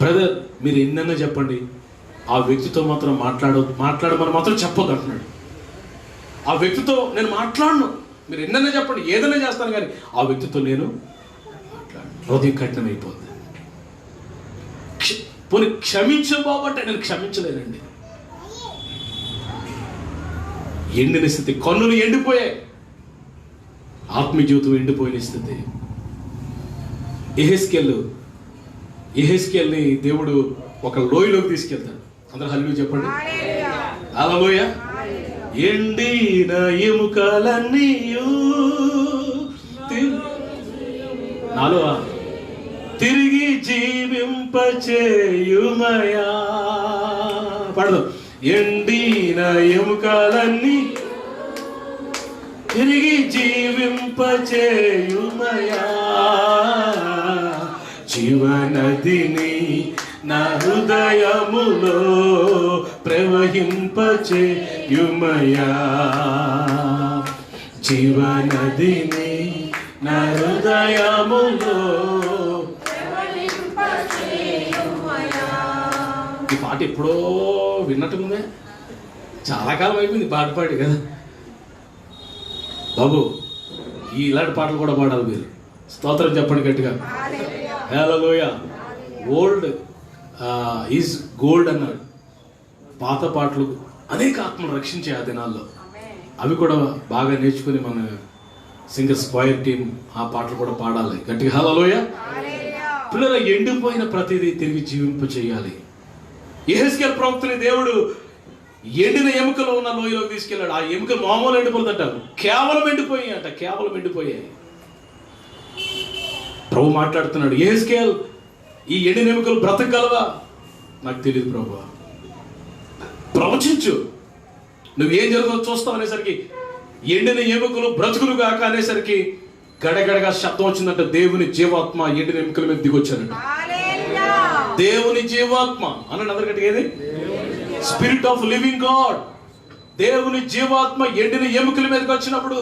బ్రదర్, మీరు ఎన్నైనా చెప్పండి, ఆ వ్యక్తితో మాత్రం మాట్లాడమని మాత్రం చెప్పొద్దు అంటున్నాడు. ఆ వ్యక్తితో నేను మాట్లాడను, మీరు ఎన్నైనా చెప్పండి, ఏదైనా చేస్తాను, కానీ ఆ వ్యక్తితో నేను మాట్లాడను. హృదయం కఠినమైపోద్ది. పోనీ క్షమించు బాబు అంటే నేను క్షమించలేనండి. ఎండిన స్థితి, కన్నులు ఎండిపోయాయి, ఆత్మీయ జీవితం ఎండిపోయిన స్థితి. యెహెజ్కేల్ని దేవుడు ఒక లోయలోకి తీసుకెళ్తాడు. అందరూ హల్లెలూయా చెప్పండి. హల్లెలూయా. ఎండిన ఎముకలన్నీ నాలో తిరిగి జీవింపచేయుమయా. పడదు. ఎండిన ఎముకలన్నీ తిరిగి జీవింపచేయుమయా. జీవనదిని నా హృదయములో ప్రవహింపచేయుమయా. జీవనదిని నా హృదయములో. ఈ పాట ఎప్పుడో విన్నట్టుందే, చాలా కాలం అయిపోయింది పాట పాడి కదా బాబు. ఇలాంటి పాటలు కూడా పాడాలి మీరు. స్తోత్రం చెప్పండి గట్టిగా. హల్లెలూయా. ఓల్డ్ ఈజ్ గోల్డ్ అన్నాడు. పాత పాటలు అనేక ఆత్మలు రక్షించే ఆ దినాల్లో అవి కూడా బాగా నేర్చుకుని మన సింగర్స్ క్వైర్ టీమ్ ఆ పాటలు కూడా పాడాలి గట్టిగా. హల్లెలూయా. పిల్లల ఎండిపోయిన ప్రతిదీ తిరిగి జీవింప చేయాలి. యెహెజ్కేలు ప్రవక్తని దేవుడు ఎండిన ఎముకలో ఉన్న లోయలోకి తీసుకెళ్ళాడు. ఆ ఎముకలు మామూలు ఎండిపోతుంటారు, కేవలం ఎండిపోయాయి అంట, కేవలం ఎండిపోయాయి. ప్రభు మాట్లాడుతున్నాడు, యెహెజ్కేల్ ఈ ఎండిన ఎముకలు బ్రతకగలవా? నాకు తెలియదు ప్రభు, ప్రవచించు, నువ్వేం జరుగుతుందో చూస్తావు అనేసరికి ఎండిన ఎముకలు బ్రతుకులు కాక అనేసరికి గడగడగా శబ్దం వచ్చిందంట. దేవుని జీవాత్మ ఎండిన ఎముకల మీద దిగొచ్చారంట. దేవుని జీవాత్మ అనండి అందరికంటే ఏది? Spirit of living God. దేవుని జీవాత్మ ఎండిన ఎముకల మీదకి వచ్చినప్పుడు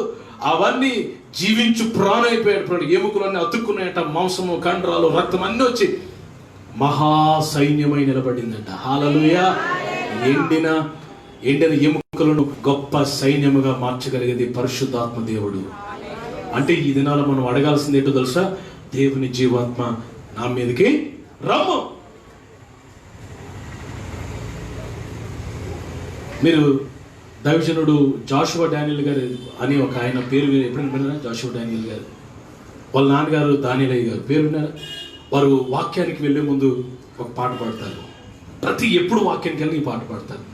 అవన్నీ జీవించు ప్రాణం అయిపోయాడు. ఎముకలన్నీ అతుక్కున్నాయంట, మాంసము, కండరాలు, రక్తం అన్నీ వచ్చి మహాసైన్యమై నిలబడిందంట. హల్లెలూయా. ఎండిన ఎముకలను గొప్ప సైన్యముగా మార్చగలిగేది పరిశుద్ధాత్మ దేవుడు. అంటే ఈ దినాల్లో మనం అడగాల్సింది ఏంటో తెలుసా? దేవుని జీవాత్మ నా మీదకి రమ్ము. మీరు దైవజనుడు జాషువా డానియల్ గారు అని ఒక ఆయన పేరు ఎప్పుడైనా విన్నారా? జాషువా డానియల్ గారు వాళ్ళ నాన్నగారు దానియలయ్య గారు పేరు విన్నారా? వారు వాక్యానికి వెళ్ళే ముందు ఒక పాట పాడతారు. ఎప్పుడు వాక్యానికి వెళ్ళి ఈ పాట పాడతారు.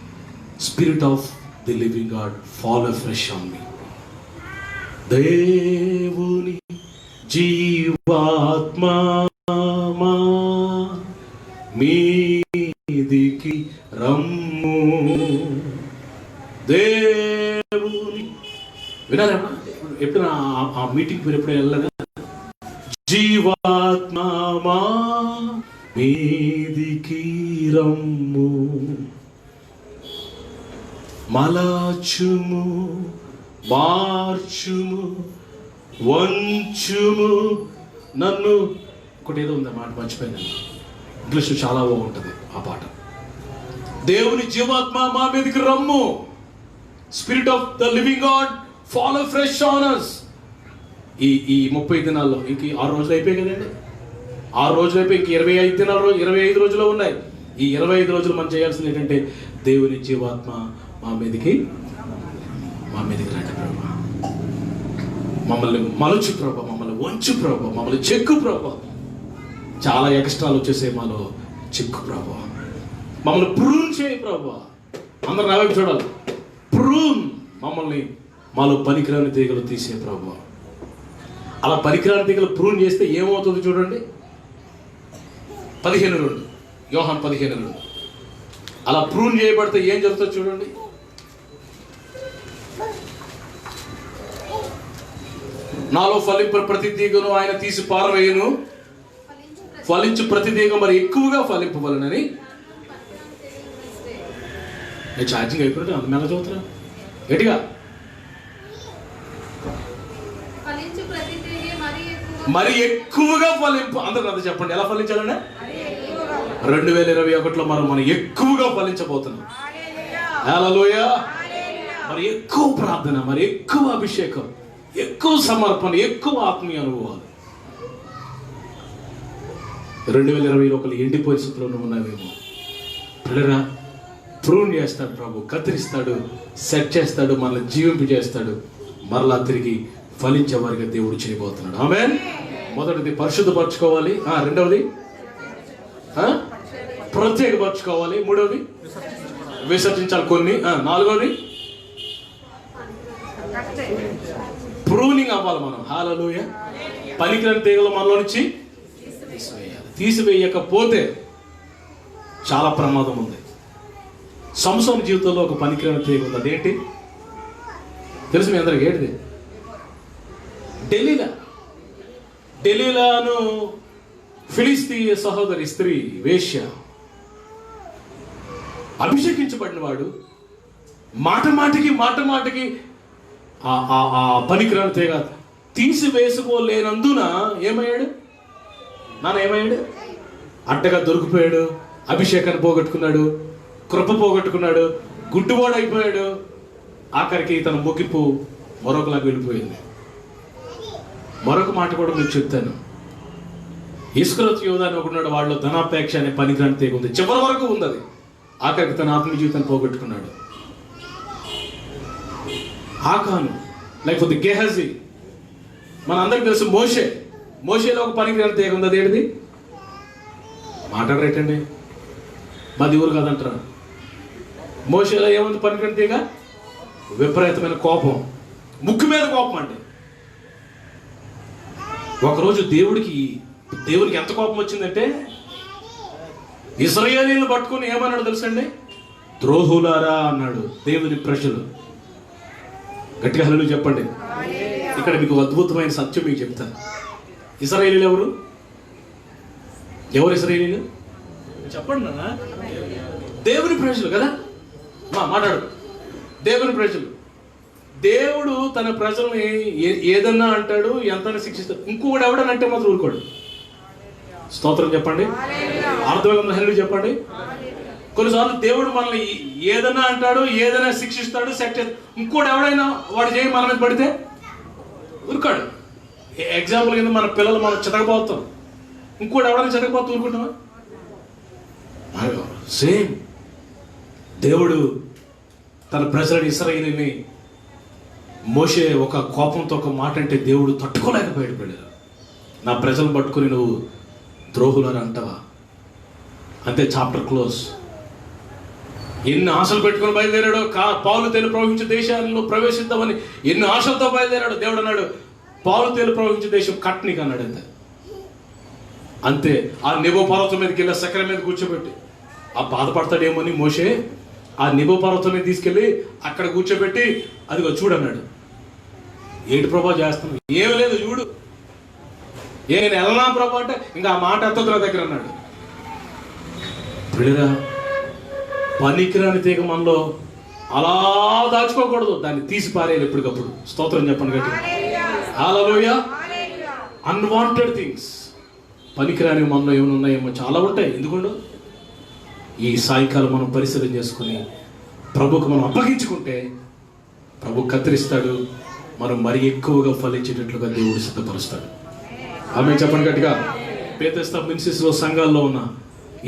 Spirit of the living God fall fresh on me. దేవుని జీవాత్మా మీదికి రమ్ము. దేవుని వినారా? ఎప్పుడైనా ఆ మీటింగ్ మీరు ఎప్పుడైనా వెళ్ళగా జీవాత్మా మీదికి రమ్ము, మలచుము, మార్చుము, వంచుము నన్ను. ఒకటి ఏదో ఉంది మాట మర్చిపోయింది, ఇంగ్లీష్ చాలా బాగుంటుంది ఆ పాట. దేవుని జీవాత్మ మా మీదకి రమ్ము. Spirit of the living God fall fresh on us. ఈ 30 దినాల్లో ఇంక 6 రోజులు అయిపోయాయి కదండి. 6 రోజులు అయిపోయి ఇంక 25 దినాలు, 25 రోజులు ఉన్నాయి. ఈ 25 రోజులు మనం చేయాల్సింది ఏంటంటే దేవుని జీవాత్మ మా మీదకి రండి ప్రభు. మమ్మల్ని మలచు ప్రభు, మమ్మల్ని వంచు ప్రభు, మమ్మల్ని చెక్కు ప్రభు. చాలా ఎక్స్ట్రాలు వచ్చేసే మాలో చెక్కు ప్రభు. మమ్మల్ని ప్రూన్ చేయి ప్రభు. అందరు నా వైపు చూడాలి. ప్రూన్, మమ్మల్ని మాలో పనికిరాని తీగలు తీసే ప్రభు. అలా పనికిరాని తీగలు ప్రూన్ చేస్తే ఏమవుతుంది చూడండి. 15:2 యోహాను 15:2 అలా ప్రూన్ చేయబడితే ఏం జరుగుతుందో చూడండి. నాలో ఫలింపు ప్రతి తీగను ఆయన తీసి పారవేయును, ఫలించు ప్రతి తీగ మరి ఎక్కువగా ఫలింపవలనని. నేను ఛార్జింగ్ అయిపోయినట్టు అంత మెల్ల చదువుతున్నా గట్టిగా. మరి ఎక్కువగా ఫలింపు. అందరూ అది చెప్పండి, ఎలా ఫలించాలంటే 2021లో మనం ఎక్కువగా ఫలించబోతున్నాం. హల్లెలూయా. మరి ఎక్కువ ప్రార్థన, మరి ఎక్కువ అభిషేకం, ఎక్కువ సమర్పణ, ఎక్కువ ఆత్మీయ అనుభవాలు. 2021 ఎండి పరిస్థితుల్లో ఉన్నామేమో. పిల్లరా, ప్రూన్ చేస్తాడు ప్రభు, కత్తిరిస్తాడు, సెట్ చేస్తాడు, మనల్ని జీవింపు చేస్తాడు, మరలా తిరిగి ఫలించే వారిగా దేవుడు చేయబోతున్నాడు. ఆమేన్. మొదటిది పరిశుద్ధపరచుకోవాలి, రెండవది ప్రత్యేకపరచుకోవాలి, మూడవది విసర్జించాలి కొన్ని, నాలుగవది ప్రూనింగ్ అవ్వాలి మనం. హల్లెలూయా. పనికిరాని తీగలు మనలో నుంచి తీసివేయకపోతే చాలా ప్రమాదం ఉంది. సంసోను జీవితంలో ఒక పనికిరాని తీగ ఉంది. అదేంటి తెలుసు మీ అందరికి? ఏంటిది? డెలీలాను ఫిలిస్తీయ సహోదరి స్త్రీ వేశ్య, అభిషేకించబడిన వాడు మాట మాటికి ఆ పనికిరాని తీగ తీసివేసుకోలేనందున ఏమయ్యాడు? అడ్డగా దొరికిపోయాడు, అభిషేకాన్ని పోగొట్టుకున్నాడు, కృప పోగొట్టుకున్నాడు, గుడ్డువాడైపోయాడు. ఆఖరికి తన ముగింపు మరొకలాగా వెళ్ళిపోయింది. మరొక మాట కూడా మీకు చెప్తాను. ఇస్కరియోతు యోధా అని ఒకడున్నాడు, వాళ్ళు ధనాపేక్ష అనే పనికిరాని తీగ ఉంది, చివరి వరకు ఉంది అది. ఆఖరికి తన ఆత్మీయ జీవితాన్ని పోగొట్టుకున్నాడు. ఆకాను లేకపోతే గెహజీ, మన అందరికి తెలుసు. మోషేలో ఒక పనికిరాని తీగ ఉంది. అదేంటిది? మాట్లాడరేటండి, మాది ఊరు కాదంటారా? మోషేలో ఏముంది పనికిరాని తీగ? విపరీతమైన కోపం, ముక్కు మీద కోపం అండి. ఒకరోజు దేవునికి ఎంత కోపం వచ్చిందంటే, ఇశ్రాయేలీయులను పట్టుకుని ఏమన్నాడు తెలుసండి? ద్రోహులారా అన్నాడు. దేవుని ప్రజలు, గట్టిగా హల్లెలూయా చెప్పండి. ఇక్కడ మీకు అద్భుతమైన సత్యం మీకు చెప్తాను. ఇశ్రాయేలీయులు ఎవరు ఇశ్రాయేలీయులు చెప్పండి నాన్న. దేవుని ప్రజలు కదా, మాట్లాడు. దేవుని ప్రజలు. దేవుడు తన ప్రజల్ని ఏదన్నా అంటాడు, ఎంతైనా శిక్షిస్తాడు. ఇంకొకటి ఎవడనంటే మాత్రం ఊరుకోడు. స్తోత్రం చెప్పండి, అర్థమైంది? హల్లెలూయా చెప్పండి. కొన్నిసార్లు దేవుడు మనల్ని ఏదైనా అంటాడు, ఏదైనా శిక్షిస్తాడు, సెట్ చేస్తాడు. ఇంకోటి ఎవడైనా వాడు చేయి మన మీద పడితే ఊరుకాడు. ఎగ్జాంపుల్ కింద మన పిల్లలు మనం చితకపోతాం, ఇంకోటి ఎవడైనా చితకపోతే ఊరుకుంటామా? సేమ్ దేవుడు తన ప్రజలని ఇశ్రాయేలుని, మోషే ఒక కోపంతో ఒక మాట అంటే దేవుడు తట్టుకోలేకపోయాడు. పిల్లలు, నా ప్రజలను పట్టుకుని నువ్వు ద్రోహులని అంటావా? అంతే, చాప్టర్ క్లోజ్. ఎన్ని ఆశలు పెట్టుకుని బయలుదేరాడో, పాలు తేలు ప్రవహించే దేశాల్లో ప్రవేశిద్దామని ఎన్ని ఆశలతో బయలుదేరాడు. దేవుడు అన్నాడు, పాలు తేలు ప్రవహించే దేశం కట్నికి అన్నాడు. అంతే. ఆ నిబో పర్వతం మీదకి వెళ్ళి సకర మీద కూర్చోబెట్టి, ఆ బాధపడతాడేమో అని మోషే ఆ నిబో పర్వతం మీద తీసుకెళ్ళి అక్కడ కూర్చోబెట్టి, అదిగో చూడన్నాడు. ఏంటి ప్రభా చేస్తాను? ఏమి లేదు చూడు. నేను వెళ్ళనా ప్రభా అంటే, ఇంకా ఆ మాట ఎత్తొద్దు నా దగ్గర అన్నాడు. పిల్లరా, పనికిరాని తీగ మనలో అలా దాచుకోకూడదు, దాన్ని తీసి పారేయాలి ఎప్పటికప్పుడు. స్తోత్రం చెప్పండి గట్టిగా. హల్లెలూయా. అన్వాంటెడ్ థింగ్స్, పనికిరాని మనలో ఏమైనా ఉన్నాయేమో, చాలా ఉంటాయి. ఎందుకంటే ఈ సాయంకాలం మనం పరిశీలన చేసుకుని ప్రభుకు మనం అప్పగించుకుంటే ప్రభు కత్తిరిస్తాడు, మనం మరి ఎక్కువగా ఫలించేటట్లుగా దేవుడు సిద్ధపరుస్తాడు. ఆమె చెప్పండి గట్టిగా. బేతెస్దా మినిస్ట్రీస్లో సంఘాల్లో ఉన్న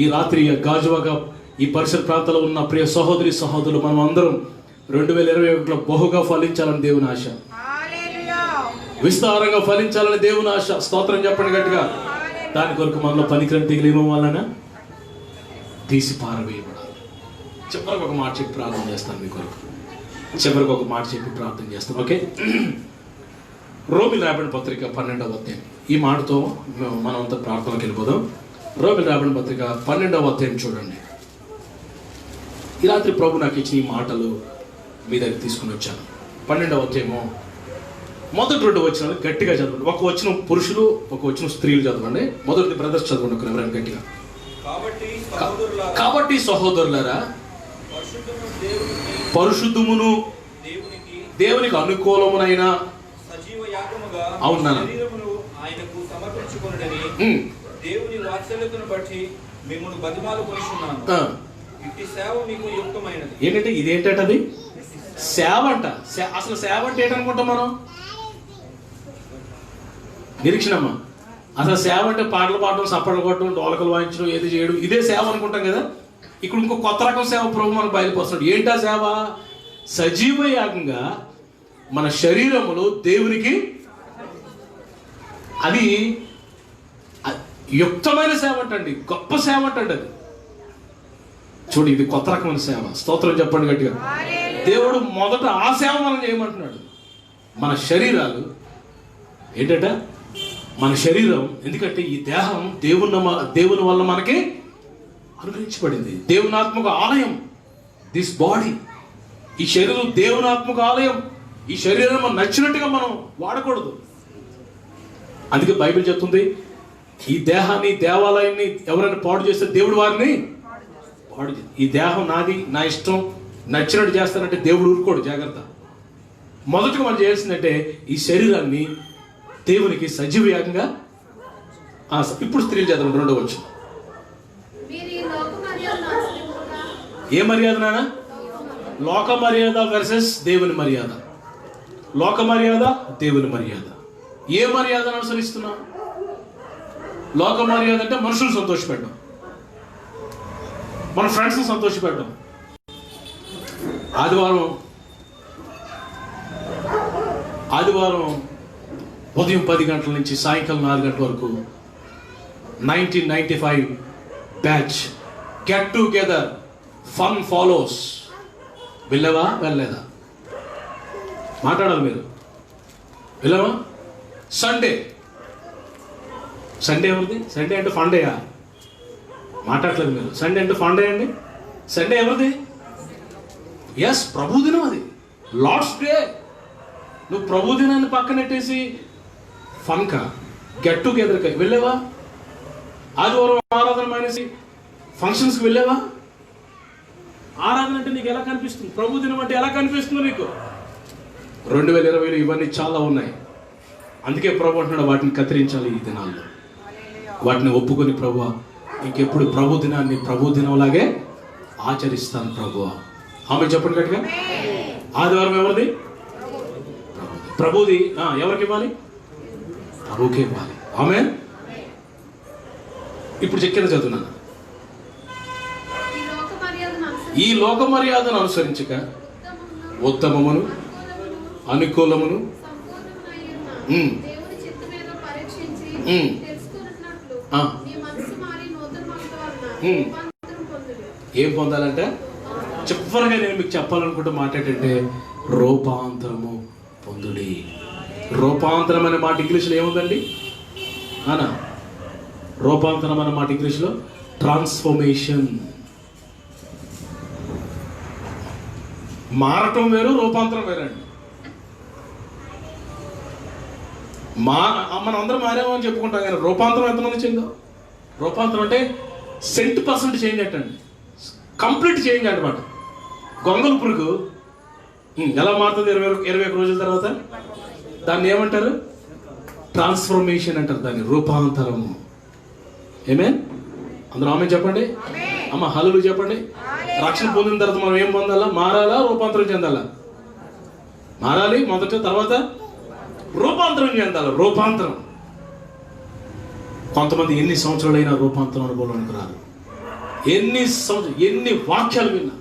ఈ రాత్రి గాజువాగా ఈ పరిసర ప్రాంతాల్లో ఉన్న ప్రియ సహోదరి సహోదరులు, మనం అందరం 2021లో బహుగా ఫలించాలని దేవుని ఆశ, విస్తారంగా ఫలించాలని దేవుని ఆశ. స్తోత్రం చెప్పండి గట్టిగా. దాని కొరకు మనలో పనికిరాని తీగలు ఏమవ్వాలన్నా తీసి పారవేయబడాలి. చివరికి ఒక మాట చెప్పి ప్రార్థన చేస్తాను మీ కొరకు. చివరికి ఒక మాట చెప్పి ప్రార్థన చేస్తాం. ఓకే, రోమిల్ రాబడిన పత్రిక 12వ అధ్యాయం. ఈ మాటతో మనం అంతా ప్రార్థనలోకి వెళ్ళిపోదాం. రోమిల్ రాబడిన పత్రిక 12వ అధ్యాయం చూడండి. ఈ రాత్రి ప్రభు నాకు ఇచ్చిన ఈ మాటలు మీ దగ్గర తీసుకుని వచ్చాను. 12వ అధ్యాయము మొదటి 2 వచనాలు గట్టిగా చదవండి. ఒక వచనం పురుషులు, ఒక వచనం స్త్రీలు చదవండి. మొదటిది బ్రదర్స్ చదవండి ఒక ఎవరైనా గట్టిగా. కాబట్టి సహోదరులారా, పరిశుద్ధమును దేవునికి అనుకూలమునైన అవునా ఆయనకు సమర్పించుకొనుడని దేవుని వాత్సల్యతను బట్టి మిమ్మల్ని బతిమాలుకొనిచున్నాను. ఇట్టి సేవ మీకు యుక్తమైనది. ఏంటంటే ఇదేంటది? సేవ అంట. అసలు సేవ అంటే ఏంటనుకుంటాం మనం? నిరీక్షణమ్మా, అసలు సేవ అంటే పాటలు పాడడం, సప్పట్లు కొట్టడం, డోలకలు వాయించడం, ఏది చేయడం, ఇదే సేవ అనుకుంటాం కదా. ఇక్కడ ఇంకో కొత్త రకం సేవ ప్రభు మనకు బయలుపరుస్తున్నాడు. ఏంటా సేవ? సజీవ యాగంగా మన శరీరములు దేవునికి, అది యుక్తమైన సేవ అంటండి, గొప్ప సేవ అంటండి అది. చూడు, ఇది కొత్త రకమైన సేవ. స్తోత్రం చెప్పండి గట్టిగా. దేవుడు మొదట ఆ సేవ మనం చేయమంటున్నాడు. మన శరీరాలు ఏంటంట? మన శరీరం, ఎందుకంటే ఈ దేహం దేవుని వల్ల మనకి అనుగ్రహించబడింది. దేవుని ఆత్మక ఆలయం దిస్ బాడీ. ఈ శరీరం దేవుని ఆత్మక ఆలయం. ఈ శరీరం మనం నచ్చినట్టుగా మనం వాడకూడదు. అందుకే బైబిల్ చెప్తుంది, ఈ దేహాన్ని, దేవాలయాన్ని ఎవరైనా పాడు చేస్తే దేవుడు వారిని పాడు చేస్తాడు. ఈ దేహం నాది, నా ఇష్టం, నచ్చినట్టు చేస్తానంటే దేవుడు ఊరుకోడు. జాగ్రత్త. మొదటగా మనం చేయాల్సిందంటే ఈ శరీరాన్ని దేవునికి సజీవ యాగంగా. ఇప్పుడు స్త్రీలు చేద్దాం. 2వ వచనం. ఏ మర్యాద నాన్న? లోక మర్యాద వర్సెస్ దేవుని మర్యాద. లోక మర్యాద, దేవుని మర్యాద. ఏ మర్యాదను అనుసరిస్తున్నాం? లోక మర్యాద అంటే మనుషులు సంతోషపెట్టడం, మన ఫ్రెండ్స్ని సంతోషపెట్టడం. ఆదివారం ఉదయం 10 గంటల నుంచి సాయంకాలం 4 గంటల వరకు 1995 batch get together fun follows. వెళ్ళావా? వెళ్ళలేదా? మాట్లాడాలి మీరు. వెళ్ళావా? సండే ఎవరిది? సండే అంటే ఫండేయా? మాట్లాడలేదు మీరు. సండే అంటే ఫండే అండి. సండే ఎవరిది? ఎస్, ప్రభు దినం. అది లార్డ్స్ డే. నువ్వు ప్రభు దినాన్ని పక్కనెట్టేసి ఫన్కా, గెట్ టుగెదర్కి వెళ్ళావా? ఆదివారం ఆరాధన మానేసి ఫంక్షన్స్కి వెళ్ళావా? ఆరాధన అంటే నీకు ఎలా కనిపిస్తుంది? ప్రభు దినం అంటే ఎలా కనిపిస్తుంది నీకు? 2020లో ఇవన్నీ చాలా ఉన్నాయి. అందుకే ప్రభు అంటున్నాడు, వాటిని కత్తిరించాలి ఈ దినాల్లో. వాటిని ఒప్పుకొని, ప్రభు ఇంకెప్పుడు ప్రభు దినాన్ని ప్రభు దినంలాగే ఆచరిస్తాను ప్రభు. ఆమె చెప్పండి గట్టిగా. ఆదివారం ఎవరిది? ప్రభుది. ఎవరికి ఇవ్వాలి? ప్రభుకే ఇవ్వాలి. ఆమె ఇప్పుడు చెక్కిన చదువున్నాను. ఈ లోక మర్యాదను అనుసరించక ఉత్తమమును అనుకూలమును ఏం పొందాలంటే, చివరిగా నేను మీకు చెప్పాలనుకుంటే మాట ఏంటంటే, రూపాంతరము పొందుడి. రూపాంతరం అనే మాట ఇంగ్లీష్లో ఏముందండి? రూపాంతరం అనే మాట ఇంగ్లీష్లో ట్రాన్స్ఫర్మేషన్. మారటం వేరు, రూపాంతరం వేరండి. మనం అందరం మారేమో అని చెప్పుకుంటాం, కానీ రూపాంతరం ఎంతమంది చెందో? రూపాంతరం అంటే 100% చేంజ్ అంటండి, కంప్లీట్ చేంజ్ అనమాట. గొంగళ పురుగు ఎలా మారుతుంది 21 రోజుల తర్వాత? దాన్ని ఏమంటారు? ట్రాన్స్ఫర్మేషన్ అంటారు, దాన్ని రూపాంతరము. ఏమే అందరూ ఆమె చెప్పండి. అమ్మ హల్లేలూయా చెప్పండి. రక్షణ పొందిన తర్వాత మనం ఏం పొందాలా? మారాలా? రూపాంతరం చెందాలా? మారాలి మొదట, తర్వాత రూపాంతరం చెందాలి. రూపాంతరం. కొంతమంది ఎన్ని సంవత్సరాలైనా రూపాంతరం అనుభవానికి రాదు. ఎన్ని వాక్యాలు విన్నా.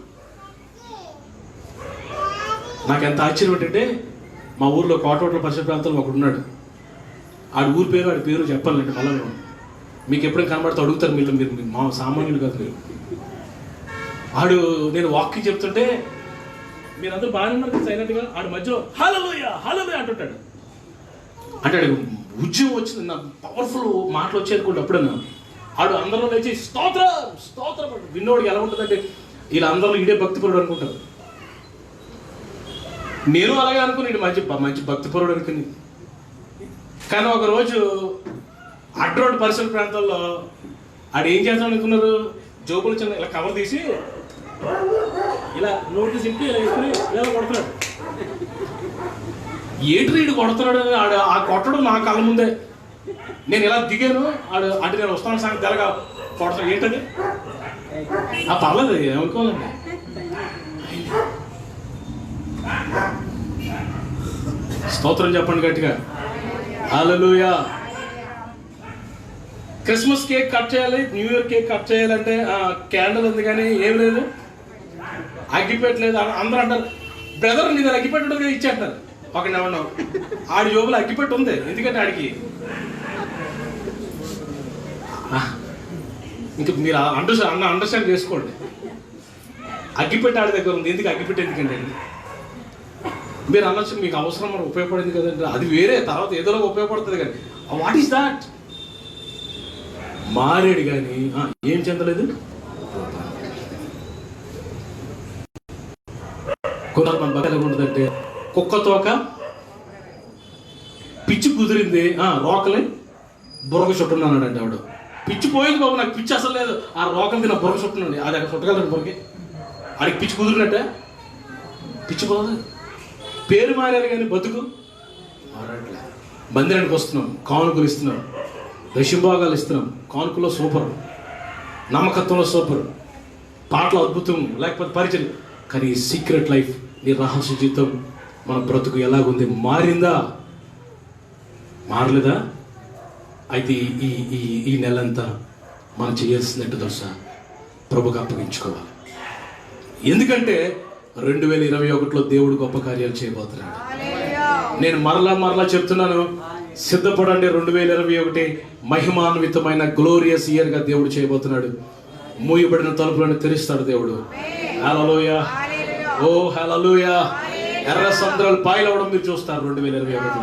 నాకు ఎంత ఆశ్చర్యం ఏంటంటే, మా ఊర్లో కోటోట్ల పరిసర ప్రాంతంలో ఒకడు ఉన్నాడు. ఆడి పేరు చెప్పాలంటే మళ్ళీ మీకు ఎప్పుడైనా కనబడితే అడుగుతారు. మీరు మా సామాన్యులు కాదు మీరు. ఆడు నేను వాక్యం చెప్తుంటే మీరందరూ బాగానే ఉన్నారు సైలెంట్గా, ఆడు మధ్యలో హల్లెలూయా హల్లెలూయా అంటుంటాడు. అంటే ఆడు ఉద్యమం వచ్చింది, నా పవర్ఫుల్ మాటలు వచ్చేది కూడా. అప్పుడన్నా ఆడు అందరిలో లేచి స్తోత్రం స్తోత్రం. విన్నోడికి ఎలా ఉంటుందంటే, వీళ్ళ అందరిలో ఇడే భక్తిపరుడు అనుకుంటారు. నేను అలాగే అనుకుని ఇటు మంచి భక్తిపరుడు అనుకుని. కానీ ఒకరోజు అడ్రోడ్ పరిసర ప్రాంతాల్లో ఆడు ఏం చేద్దాం అనుకున్నారు, జోబులు చిన్న ఇలా కవర్ తీసి ఇలా నోట్లు చింపి ఇలా వేసుకుని ఇలా కొడుతున్నాడు. ఏటి రీడు కొడుతున్నాడు అని ఆడు ఆ కొట్టడం నా కళ్ళ ముందే. నేను ఇలా దిగాను, ఆడు అంటే నేను వస్తాను సంగతి తెలగా కొడతాడు. ఏంటది? పర్లేదు, ఏమనుకోవాలండి. స్తోత్రం చెప్పండి గట్టిగా. హల్లెలూయా. క్రిస్మస్ కేక్ కట్ చేయాలి, న్యూ ఇయర్ కేక్ కట్ చేయాలంటే క్యాండిల్ ఉంది కానీ ఏం లేదు, అగ్గిపెట్టలేదు. అందరూ అంటారు, బ్రదర్ నీ దగ్గర అగ్గిపెట్టి ఉంటుంది కదా ఇచ్చేంటారు. ఒకటి ఏమన్నా ఆడి జోబులు అగ్గిపెట్టి ఉంది, ఎందుకంటే ఆడికి ఇంక మీరు అండర్స్టాండ్ చేసుకోండి. అగ్గిపెట్టి ఆడి దగ్గర ఉంది, ఎందుకు అగ్గిపెట్టి ఎందుకండి మీరు అనొచ్చు, మీకు అవసరం మనకు ఉపయోగపడింది కదండి, అది వేరే, తర్వాత ఏదోలా ఉపయోగపడుతుంది కానీ వాట్ ఈస్ దాట్? మారేడు కానీ ఏం చెందలేదు. కొందరు మన బట్టలు ఉంటుందంటే కుక్క తోక పిచ్చి కుదిరింది, రోకలే బుర్రక చుట్టున్నాడంటే ఆవిడ. పిచ్చి పోయింది బాబు, నాకు పిచ్చి అసలు లేదు, ఆ రోకలకి నా బుర్రక చుట్టున్నాడు, అది అక్కడ చుట్టగలరు బుర్రకి. ఆడికి పిచ్చి కుదిరినట్టే, పిచ్చి పోదు. పేరు మారారు కానీ బతుకు మారట్లే. మందిరానికి వస్తున్నాం, కానుకలు ఇస్తున్నాం, దశంభాగాలు ఇస్తున్నాం, కానుకలో సూపర్, నమ్మకత్వంలో సూపర్, పాటలు అద్భుతం, లేకపోతే పరిచయం. కానీ ఈ సీక్రెట్ లైఫ్, నీ రహస్య జీవితం, మన బ్రతుకు ఎలాగుంది? మారిందా? మారలేదా? అయితే ఈ ఈ ఈ నెలంతా మనం చేయాల్సినట్టు తెలుసా? ప్రభుకు అప్పగించుకోవాలి. ఎందుకంటే 2021లో దేవుడు గొప్ప కార్యాలు చేయబోతున్నాడు. నేను మరలా చెప్తున్నాను, సిద్ధపడండి. 2021 మహిమాన్వితమైన గ్లోరియస్ ఇయర్ గా దేవుడు చేయబోతున్నాడు. మూయబడిన తలుపులను తెరుస్తాడు దేవుడు. హల్లెలూయా, ఓ హల్లెలూయా. ఎర్ర సముద్రాలు పాయలవడం మీరు చూస్తారు 2021.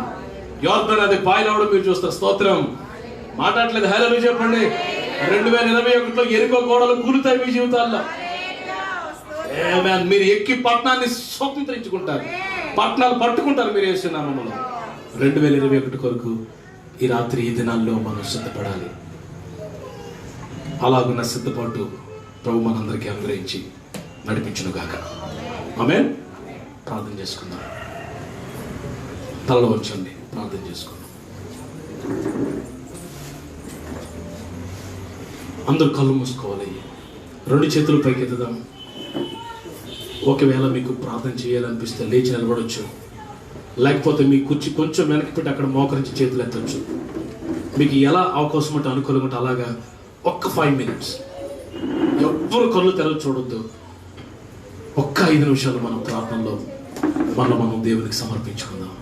యోర్దాను నది పాయలవడం మీరు చూస్తారు. స్తోత్రం. మాట్లాడలేదు, హల్లెలూయా చెప్పండి. 2021లో ఎరుకో గోడలు కూలుతాయి మీ జీవితాల్లో. మీరు ఎక్కి పట్టణాన్ని స్వతంత్రించుకుంటారు, పట్టణాలు పట్టుకుంటారు మీరు వేసిన నామములో. 2021 కొరకు ఈ రాత్రి ఈ దినాల్లో మనం సిద్ధపడాలి. అలాగున్న సిద్ధపాటు ప్రభు మనందరికీ అనుగ్రహించి నడిపించును గాక. ఆమేన్. ప్రార్థన చేసుకుందాం. తలలో ఉంచండి, ప్రార్థన చేసుకుందాం. అందరూ కళ్ళు మూసుకోవాలి, 2 చేతులు పైకి ఎత్తుదాం. ఒకవేళ మీకు ప్రార్థన చేయాలనిపిస్తే లేచి నిలబడవచ్చు, లేకపోతే మీ కుర్చీ కొంచెం వెనక్కి పెట్టి అక్కడ మోకరించి చేతులు ఎత్తవచ్చు. మీకు ఎలా అవకాశం ఉంటే అనుకూలంగా ఉంటే అలాగా ఒక్క 5 minutes ఎవ్వరు కళ్ళు తెరలు చూడొద్దు. ఒక్క 5 నిమిషాలు మనం ప్రార్థనలో మనం దేవునికి సమర్పించుకుందాం.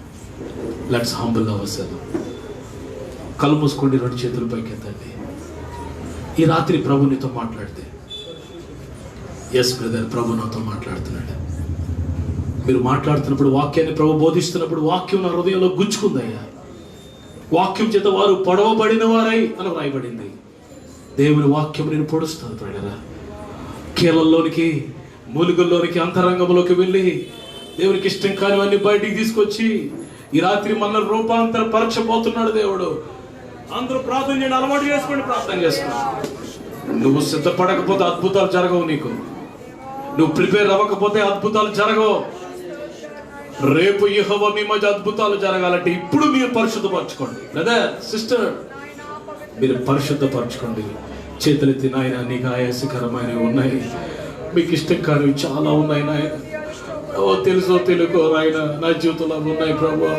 Let's humble అవర్సెల్వ్స్. కళ్ళు మూసుకోండి, 2 చేతులు పైకి ఎత్తండి. ఈ రాత్రి ప్రభు నీతో మాట్లాడితే, ఎస్ బ్రదర్, ప్రభు నాతో మాట్లాడుతున్నాడు. మీరు మాట్లాడుతున్నప్పుడు, వాక్యాన్ని ప్రభు బోధిస్తున్నప్పుడు వాక్యం నా హృదయంలో గుచ్చుకుందయ్యా. వాక్యం చేత వారు పొడవబడిన వారై అని వ్రాయబడింది. దేవుని వాక్యం నేను పొడుస్తుంది ప్రజలా. కీలల్లోనికి, మూలికల్లోనికి, అంతరంగంలోకి వెళ్ళి దేవునికి ఇష్టం కానివన్నీ బయటికి తీసుకొచ్చి ఈ రాత్రి మన రూపాంతర పరచబోతున్నాడు దేవుడు. అందరూ ప్రార్థన చేయండి, అలవాటు చేసుకోండి, ప్రార్థన చేసుకోండి. నువ్వు సిద్ధపడకపోతే అద్భుతాలు జరగవు. నువ్వు ప్రిపేర్ అవ్వకపోతే అద్భుతాలు జరగవు. రేపు యెహోవా మీ మధ్య అద్భుతాలు జరగాలంటే ఇప్పుడు మీరు పరిశుద్ధపరచుకోండి. బ్రదర్, సిస్టర్, మీరు పరిశుద్ధపరచుకోండి. చేతులెత్తి, నాయన నీకు ఆయాసకరమైనవి ఉన్నాయి, మీకు ఇష్టం కానివి చాలా ఉన్నాయి నాయన. ఓ తెలుసో తెలుకో నాయన, నా జీవితంలో ఉన్నాయి ప్రభా.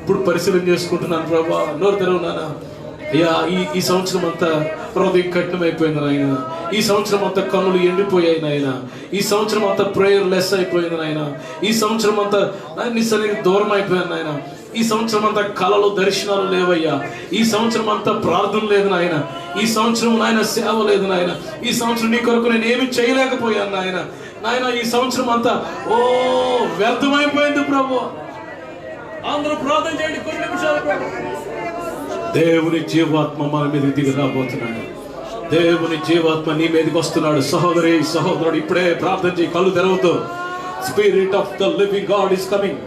ఇప్పుడు పరిశీలన చేసుకుంటున్నాను ప్రభా. నోరు తెరవునానా అయ్యా. ఈ సంవత్సరం అంతా హృదయం కఠినమైపోయింది నాయన. ఈ సంవత్సరం అంతా కన్నులు ఎండిపోయాయి నాయన. ఈ సంవత్సరం అంతా ప్రేయర్ లెస్ అయిపోయింది నాయన. ఈ సంవత్సరం అంతా నీ సన్నిధికి దూరం అయిపోయాను నాయన. ఈ సంవత్సరం అంతా కళలు, దర్శనాలు లేవయ్యా. ఈ సంవత్సరం అంతా ప్రార్థన లేదు నాయన. ఈ సంవత్సరం నాయన సేవ లేదు నాయన. ఈ సంవత్సరం నీ కొరకు నేను ఏమి చేయలేకపోయాను నాయన. ఈ సంవత్సరం అంతా వ్యర్థమైపోయింది ప్రభు. అందరూ ప్రార్థన చేయండి కొన్ని నిమిషాలు. దేవుని జీవాత్మ మన మీదకి దిగి రాబోతున్నాడు. దేవుని జీవాత్మ నీ మీదకి వస్తున్నాడు. సహోదరి, సహోదరుడు, ఇప్పుడే ప్రార్థన చేయి, కళ్ళు తెరవద్దు. Spirit of the living God is coming.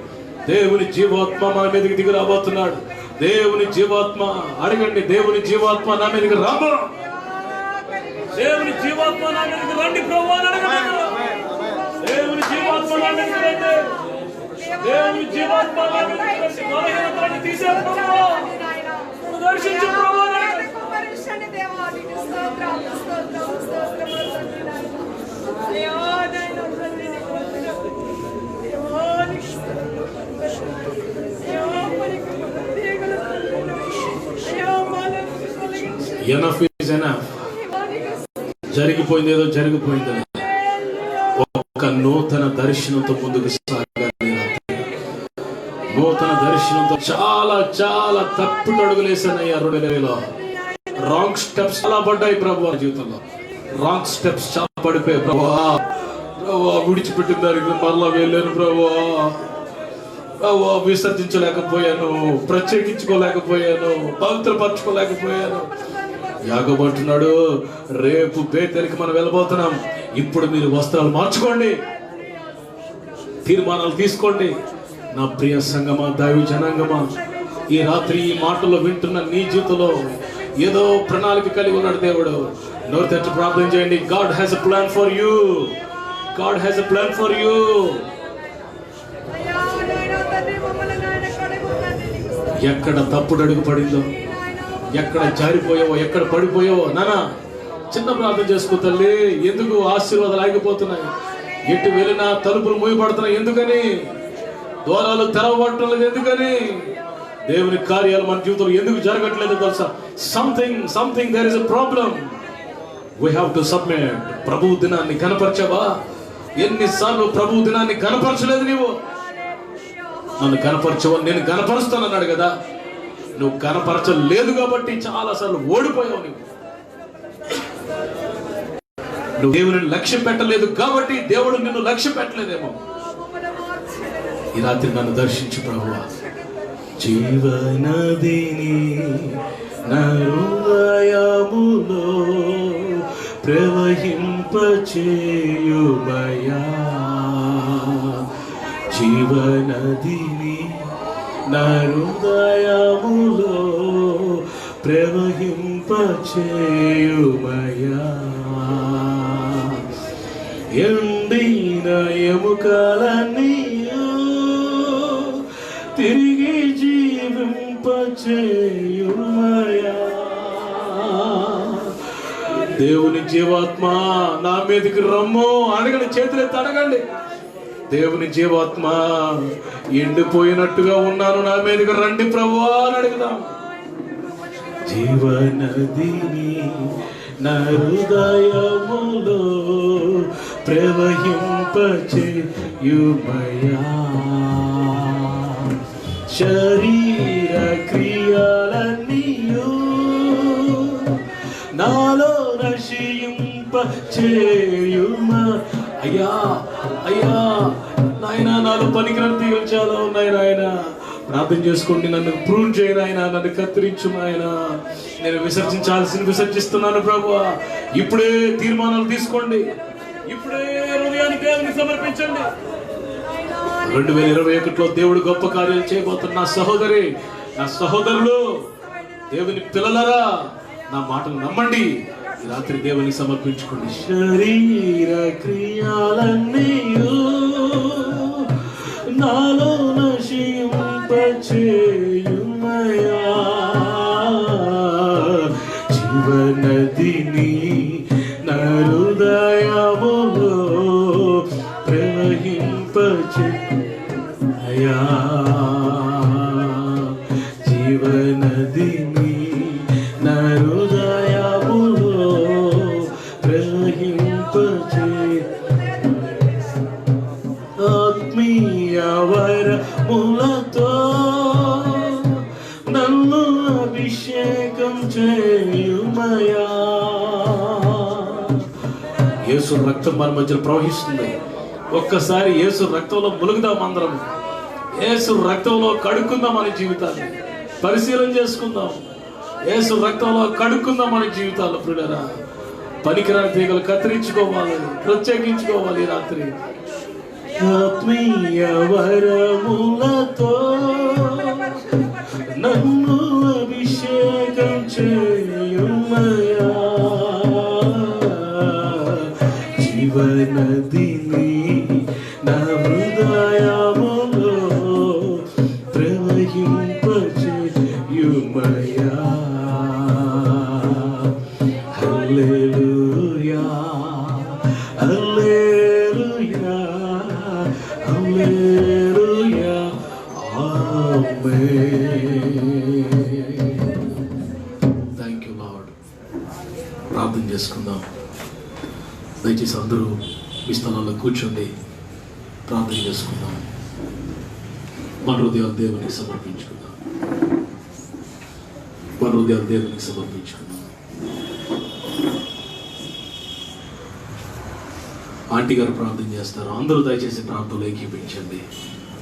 దేవుని జీవాత్మ మన మీదకి దిగి రాబోతున్నాడు. దేవుని జీవాత్మ అడగండి, దేవుని జీవాత్మ నా మీదకి రాబో. దేవుని జీవాత్మ నా మీదకి రండి ప్రభు అని అడగండి. దేవుని జీవాత్మ నా మీదకి రండి. దేవుని జీవాత్మ నా మీదకి రండి. బలహీనతలను తీసే ప్రభు, దర్శించు ప్రభు అని అడగండి. Enough జరిగిపోయింది, ఏదో జరిగిపోయింది. ఒక నూతన దర్శనంతో ముందుకు సాగాలి. నూతన దర్శనంతో చాలా చాలా తప్పుడు అడుగులేసానయ్యా. 2020లో రాంగ్ స్టెప్స్ చాలా పడ్డాయి ప్రభు జీవితంలో. రాంగ్ స్టెప్స్ చాలా పడిపోయాయి ప్రభు. విడిచిపెట్టిన దానికి మరలా వెళ్ళాను ప్రభు. విసర్జించలేకపోయాను, ప్రత్యేకించుకోలేకపోయాను, పవిత్రపరచుకోలేకపోయాను. యాగమంటున్నాడు, రేపు బేతేలికి మనం వెళ్ళబోతున్నాం. ఇప్పుడు మీరు వస్త్రాలు మార్చుకోండి, తీర్మానాలు తీసుకోండి. నా ప్రియ సంగమా, దైవ జనాంగమా, ఈ రాత్రి ఈ మాటల్లో వింటున్న నీ జీవితంలో ఏదో ప్రణాళిక కలిగి ఉన్నాడు దేవుడు. నోరు తెచ్చి ప్రార్థన చేయండి. God has a plan for you. God has a plan for you. ఎక్కడ తప్పుడు అడుగు పడిందో, ఎక్కడ జారిపోయావో, ఎక్కడ పడిపోయావో నానా చిన్న ప్రార్థన చేసుకో తల్లి. ఎందుకు ఆశీర్వాదాలు ఆగిపోతున్నాయి? ఎటు వెళ్ళినా తలుపులు మూయబడుతున్నాయి. ఎందుకని? ద్వారాలు తెరవబడటం లేదు. ఎందుకని? దేవుని కార్యాలు మన జీవితంలో ఎందుకు జరగట్లేదు తెలుసా? Something there is a problem. We have to submit. ప్రభు దినాన్ని కనపరచావా? ఎన్నిసార్లు ప్రభు దినాన్ని కనపరచలేదు నీవు? నన్ను కనపరచవు, నేను కనపరుస్తానన్నాడు కదా. నువ్వు కనపరచలేదు కాబట్టి చాలాసార్లు ఓడిపోయావు. నువ్వు దేవుని లక్ష్యం పెట్టలేదు కాబట్టి దేవుడు నిన్ను లక్ష్యం పెట్టలేదేమో. ఈ రాత్రి నన్ను దర్శించు ప్రభువా. జీవనదిని నా హృదయములో ప్రవహింపచేయుమయా. జీవనదిని నా హృదయములో ప్రవహింపచేయుమయా. ఎండిన ఎముకలన్నీయు తిరిగి జీవింపచేయుమయా. దేవుని జీవాత్మ నా మీదకి రమ్ము అడగండి. చేతులెత్తి అడగండి. దేవుని జీవాత్మ, ఎండిపోయినట్టుగా ఉన్నాను, నా మీదకి రండి ప్రభువా అని అడుగుదాం. జీవనదిని నా హృదయములో ప్రవహింపచేయుమయా. శరీర క్రియలన్నీయు నాలో నశింపచేయుమా. అయ్యా అయ్యా నాయనా, నాలో పనికిరని తీగలు చాలా ఉన్నాయి నాయన. ప్రార్థన చేసుకోండి. నన్ను ప్రూవ్ చేయను ఆయన, నన్ను కత్తిరించు ఆయన. నేను విసర్జించాల్సిన విసర్జిస్తున్నాను ప్రభువా. ఇప్పుడే తీర్మానాలు తీసుకోండి. ఇప్పుడే హృదయాన్ని దేవునికి సమర్పించండి. 2021లో దేవుడు గొప్ప కార్యాలు చేయబోతున్న నా సహోదరి, నా సహోదరులు, దేవుని పిల్లలరా, నా మాటలు నమ్మండి. ఈ రాత్రి దేవునికి సమర్పించుకోండి. శరీర క్రియలన్నీయు నాలో నశింపచేయుమయా. జీవనదిని నా హృదయములో ప్రవహింపచేయుమయా. జీవనదిని నా హృదయములో ప్రవహింపచేయుమయా. ఆత్మీయ వరములతో నన్ను అభిషేకం చేయుమయా. యేసు రక్తం మన మధ్యలో ప్రవహిస్తుంది. ఒక్కసారి యేసు రక్తంలో ములుగుదాం. అందరం యేసు రక్తంలో కడుక్కుందాం. మన జీవితాన్ని పరిశీలన చేసుకుందాం. యేసు రక్తంలో కడుక్కుందాం మన జీవితాల్లో. ప్రియులారా, పనికిరాని తీగలు కత్తిరించుకోవాలి, ప్రత్యేకించుకోవాలి. రాత్రి ఆత్మీయ వరములతో నన్ను అభిషేకం చేయుమయా. జీవనదిని నా హృదయములో ప్రవహింపచేయుమయా. హల్లెలూయా, హల్లెలూయా, హల్లెలూయా, ఆమేన్. Thank you lord. ప్రార్థన చేసుకుందాం. దయచేసి అందరూ మీ స్థలాల్లో కూర్చోండి, ప్రార్థన చేసుకుందాం. మన హృదయాలు దేవునికి సమర్పించుకుందాం. మన హృదయాలు దేవునికి సమర్పించుకుందాం. ఆంటీ గారు ప్రార్థన చేస్తారు. అందరూ దయచేసి ప్రార్థనలో ఏకీపించండి.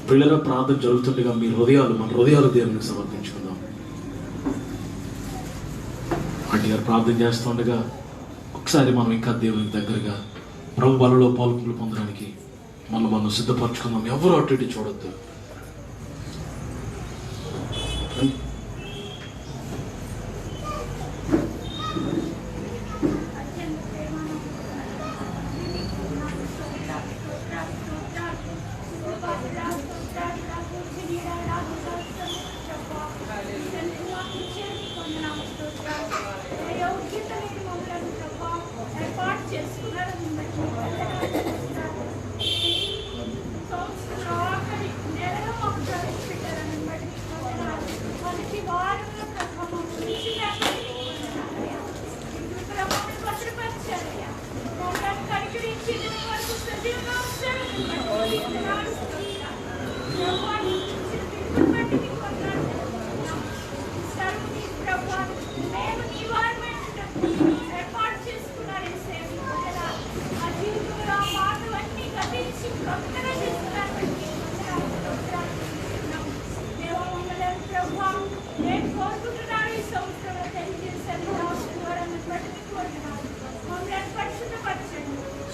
పిల్లల ప్రార్థన జరుగుతుండగా మీ హృదయాలు, మన హృదయాలు దేవునికి సమర్పించుకుందాం. ఆంటీ గారు ప్రార్థన చేస్తుండగా ఒకసారి మనం ఇంకా దేవునికి దగ్గరగా ప్రభు బలలో పాల్గొనలు పొందడానికి మనం సిద్ధపరచుకుందాం. ఎవరు అటు ఇటు చూడొద్దు.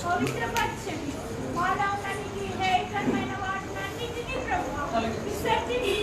పవిత్రపరచండి. మాలో కలిగి హేయకరమైన వాటినన్నిటినీ ప్రభువా విసర్జించి